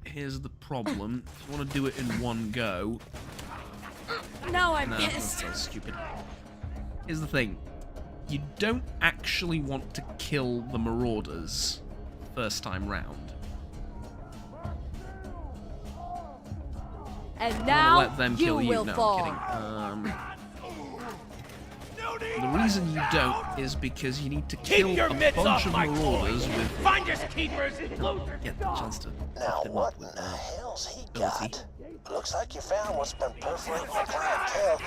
here's the problem. If you want to do it in one go... Now I'm No, pissed. that's stupid. Here's the thing. You don't actually want to kill the Marauders first time round. And I'm gonna now let them you kill you. will No, fall. I'm kidding. The reason you don't is because you need to kill your a mitts bunch off of my Marauders with... Finders keepers. Get the chance to Now lift him what up in with the hell's he ability. got? Looks like you found what's been perforating your clientele.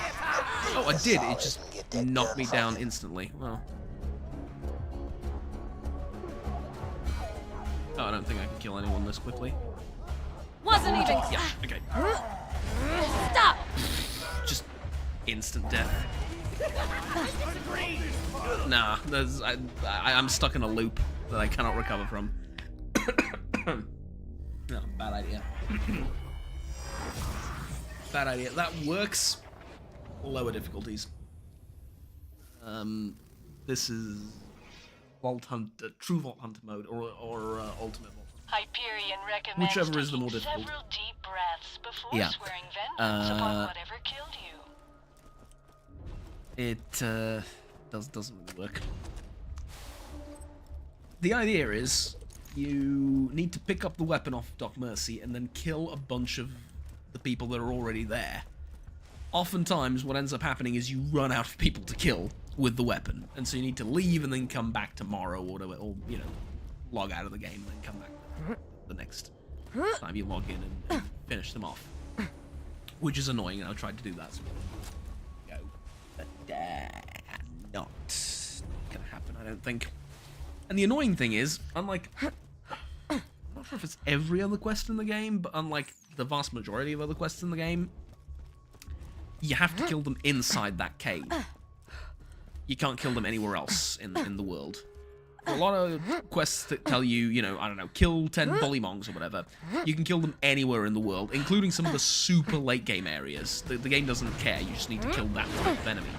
Oh, I did. It Solid just and get that knocked gun me from down you. instantly. Well. Oh, I don't think I can kill anyone this quickly. Wasn't even. Yeah, okay. Stop! Just instant death. Nah, I'm stuck in a loop that I cannot recover from. No, bad idea. Bad idea. That works. Lower difficulties. This is Vault Hunt, True Vault Hunter mode, or Ultimate Vault Hunter. Hyperion recommends Whichever is the more taking difficult. several deep breaths before Yeah. swearing vengeance upon whatever killed you. It doesn't really work. The idea is you need to pick up the weapon off Doc Mercy and then kill a bunch of the people that are already there. Oftentimes, what ends up happening is you run out of people to kill with the weapon, and so you need to leave and then come back tomorrow or whatever, or you know, log out of the game and then come back the next time you log in and finish them off. Which is annoying, and I tried to do that. So go, but not gonna happen, I don't think. And the annoying thing is, unlike, I'm not sure if it's every other quest in the game, but unlike the vast majority of other quests in the game, you have to kill them inside that cave. You can't kill them anywhere else in the world. A lot of quests that tell you, you know, I don't know, kill 10 Bullymong's or whatever, you can kill them anywhere in the world, including some of the super late game areas. The game doesn't care, you just need to kill that type of enemy.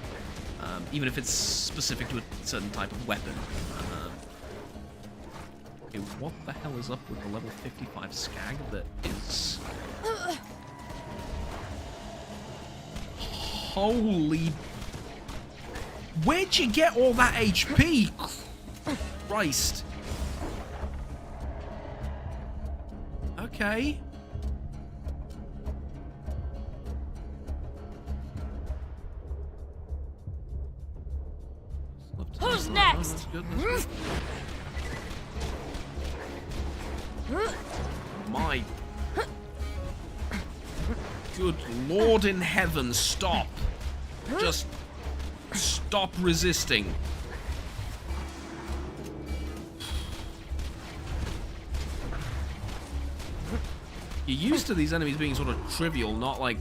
Even if it's specific to a certain type of weapon. Okay, what the hell is up with the level 55 Skag that is... Holy... Where'd you get all that HP? Christ. Okay. Who's next? Oh, that's good. My good Lord in heaven, stop. Just stop resisting. You're used to these enemies being sort of trivial, not like...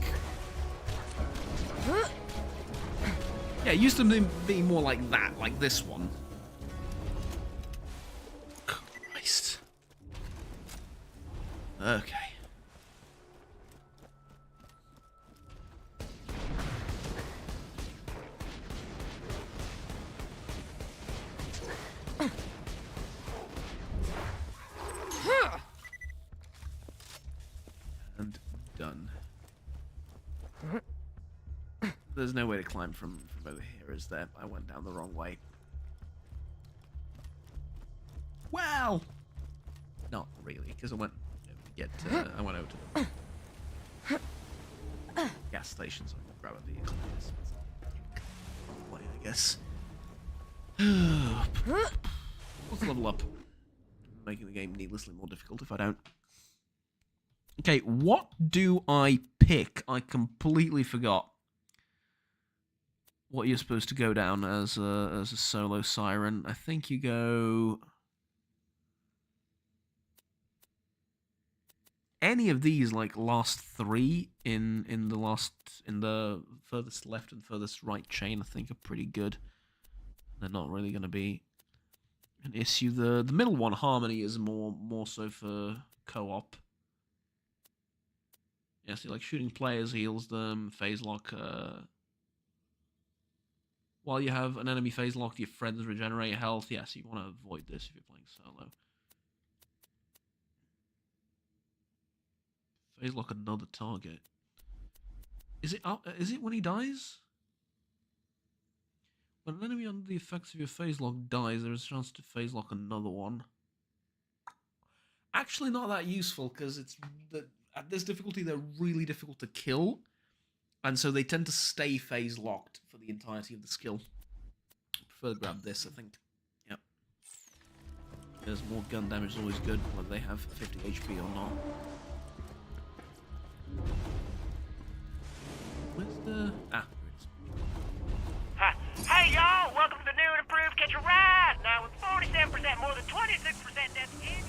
Yeah, used to them being more like that, like this one. Christ. Okay. And done. There's no way to climb from over here, is there? I went down the wrong way. Well, not really, because I went I went over to the gas station, so I can grab a vehicle. Way, I guess. Let's level up, making the game needlessly more difficult if I don't. Okay, what do I pick? I completely forgot what you're supposed to go down as a solo siren. I think you go any of these, like last three in the furthest left and furthest right chain, I think are pretty good. They're not really going to be an issue. The middle one, Harmony, is more so for co-op. Yeah, so like shooting players heals them, phase lock While you have an enemy phase locked, your friends regenerate health. Yes, you want to avoid this if you're playing solo. Phase lock another target. Is it when he dies? When an enemy under the effects of your phase lock dies, there is a chance to phase lock another one. Actually, not that useful because at this difficulty they're really difficult to kill, and so they tend to stay phase locked for the entirety of the skill. I prefer to grab this, I think. Yep. There's more gun damage is always good, whether they have 50 HP or not. Where's the... Ah, Hi. Hey y'all, welcome to the new and improved Catch a Ride! Now with 47% more than 26% death in.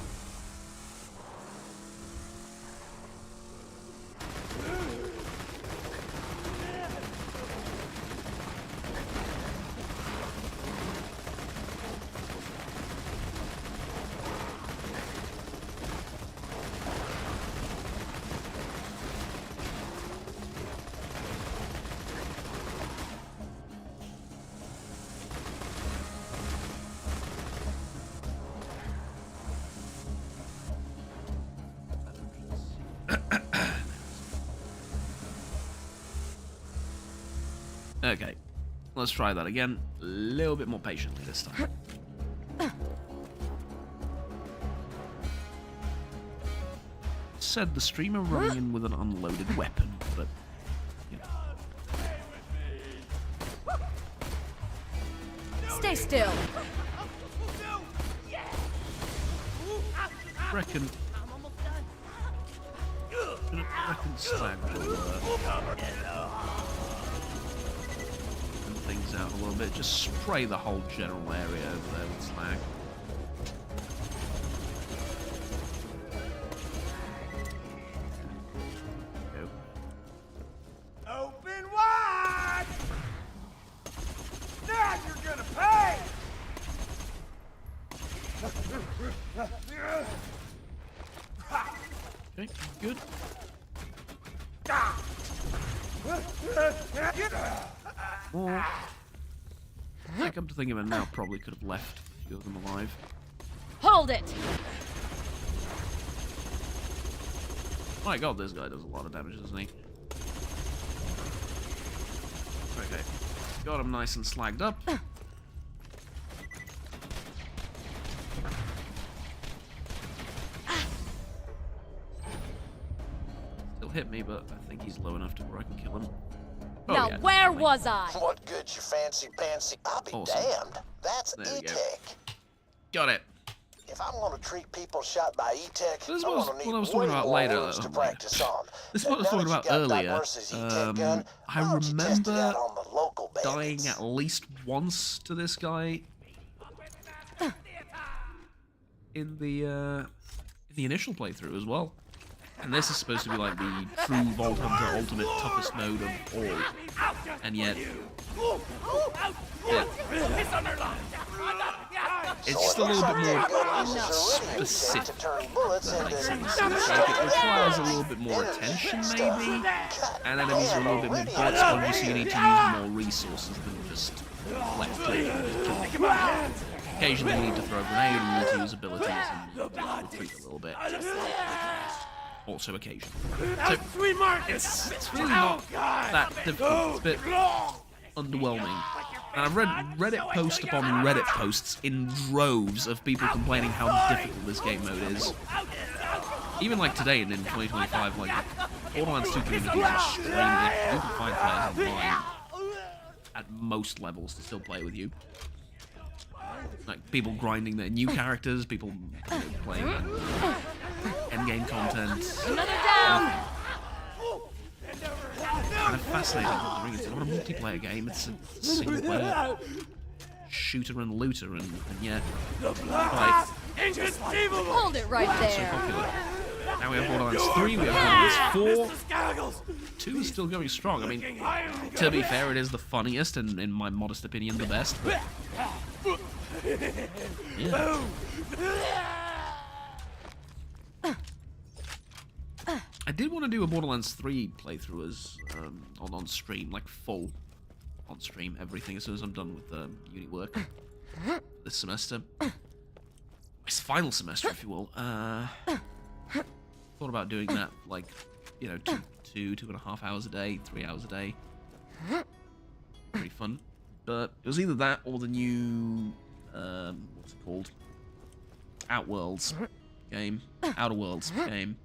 Okay, let's try that again. A little bit more patiently this time. Said the streamer running in with an unloaded weapon, but you know. Stay still. Reckon Slag will and things out a little bit. Just spray the whole general area over there with Slag. Open wide! Now you're gonna pay! Okay, good. More. I come to think of it now, probably could have left a few of them alive. Hold it! My god, this guy does a lot of damage, doesn't he? Okay. Got him nice and slagged up. Still hit me, but I think he's low enough to where I can kill him. Oh, Now, yeah, where definitely. was I? What good, you fancy pantsy? I'll be Awesome. damned. That's There we go. E-Tech. Got it. If I'm gonna treat people shot by E-Tech, This is I'm what gonna need I was way talking about more later. wounds to practice on. This is what I was Now talking that about you got Doc earlier. Mercer's E-Tech gun, I why don't you test it remember out on the local dying bandits? at least once to this guy in the initial playthrough as well. And this is supposed to be like the true Vault Hunter ultimate toughest mode of all. And yet, yeah, it's just a little bit more specific. That makes sense. Like it requires a little bit more attention, maybe, and enemies are a little bit more bullets. Obviously, you need to use more resources than just left click. Occasionally, you need to throw a grenade, and you need to use abilities and retreat a little bit. Also, occasionally. So, Sweet Marcus! it's really not that difficult. It's a bit underwhelming. And I've read Reddit post upon Reddit posts in droves of people complaining how difficult this game mode is. Even like today in 2025, like Borderlands 2 community is extremely difficult. You can find players online at most levels to still play with you. Like people grinding their new characters, people playing endgame content. Another down! Kind of fascinating. It's not a multiplayer game, it's a single player shooter and looter, and yet like, Inconceivable! Hold it right so there. popular. Now we have Borderlands 3, we have Borderlands 4. Scoundrels! 2 is still going strong. I mean, to be fair, it is the funniest and, in my modest opinion, the best. But, yeah. I did want to do a Borderlands 3 playthrough as on stream, like full. on stream everything as soon as I'm done with uni work this semester. It's final semester, if you will. Thought about doing that, like, you know, 2.5 hours a day, 3 hours a day. Pretty fun. But it was either that or the new, what's it called? Outworlds game. Outer Worlds game.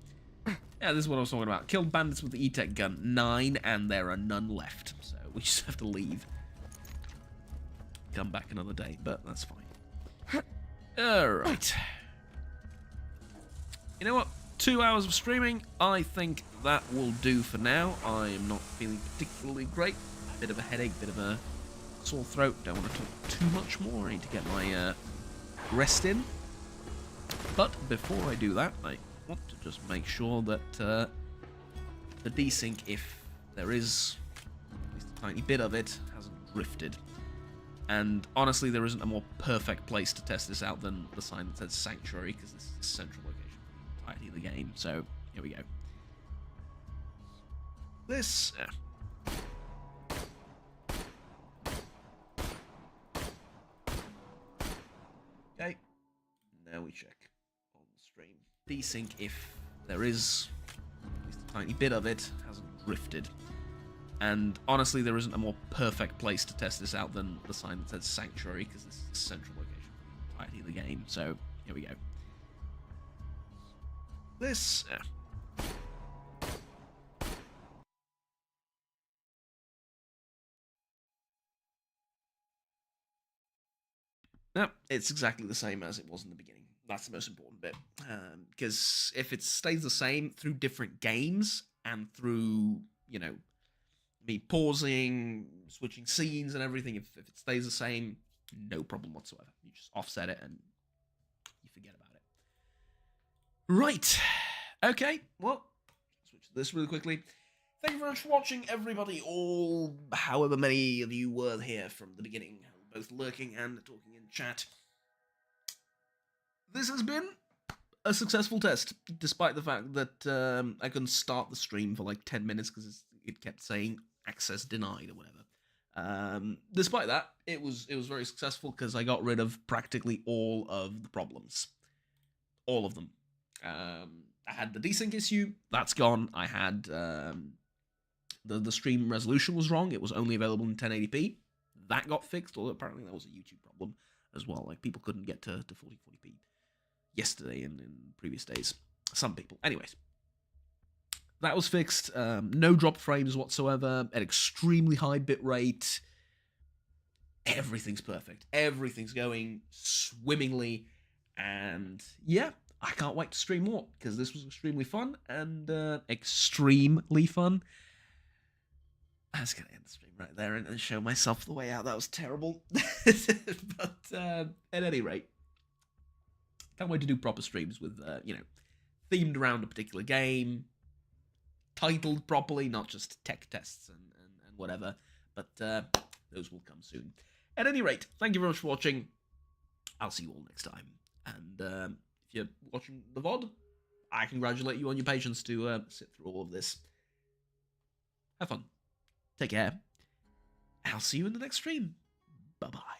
Yeah, this is what I was talking about. Killed bandits with the E-Tech gun. 9, and there are none left. So we just have to leave. Come back another day, but that's fine. Alright. You know what? 2 hours of streaming, I think that will do for now. I am not feeling particularly great. Bit of a headache, bit of a sore throat. Don't want to talk too much more. I need to get my rest in. But before I do that, I want to just make sure that the desync, if there is at least a tiny bit of it, hasn't drifted. And honestly, there isn't a more perfect place to test this out than the sign that says Sanctuary, because this is the central location for the entirety of the game. So, here we go. This... Okay. Now we check on the stream. Desync, if there is at least a tiny bit of it, hasn't drifted. And honestly, there isn't a more perfect place to test this out than the sign that says Sanctuary, because this is the central location for the entirety of the game. So, here we go. This... No, it's exactly the same as it was in the beginning. That's the most important bit. Because if it stays the same through different games and through, you know, me pausing, switching scenes and everything, if it stays the same, no problem whatsoever. You just offset it and you forget about it. Right. Okay, well, switch to this really quickly. Thank you very much for watching, everybody, all however many of you were here from the beginning, both lurking and talking in chat. This has been a successful test, despite the fact that I couldn't start the stream for like 10 minutes because it kept saying access denied or whatever. Despite that, it was very successful because I got rid of practically all of the problems. All of them. I had the desync issue, that's gone. I had the stream resolution was wrong, it was only available in 1080p. That got fixed, although apparently that was a YouTube problem as well. Like, people couldn't get to 4040p yesterday and in previous days. Some people. Anyways. That was fixed. No drop frames whatsoever. At extremely high bitrate. Everything's perfect. Everything's going swimmingly. And, yeah, I can't wait to stream more, because this was extremely fun and extremely fun. I was going to end the stream right there and show myself the way out. That was terrible. But at any rate, can't wait to do proper streams with, you know, themed around a particular game, titled properly, not just tech tests and whatever. But those will come soon. At any rate, thank you very much for watching. I'll see you all next time. And if you're watching the VOD, I congratulate you on your patience to sit through all of this. Have fun. Take care. I'll see you in the next stream. Bye-bye.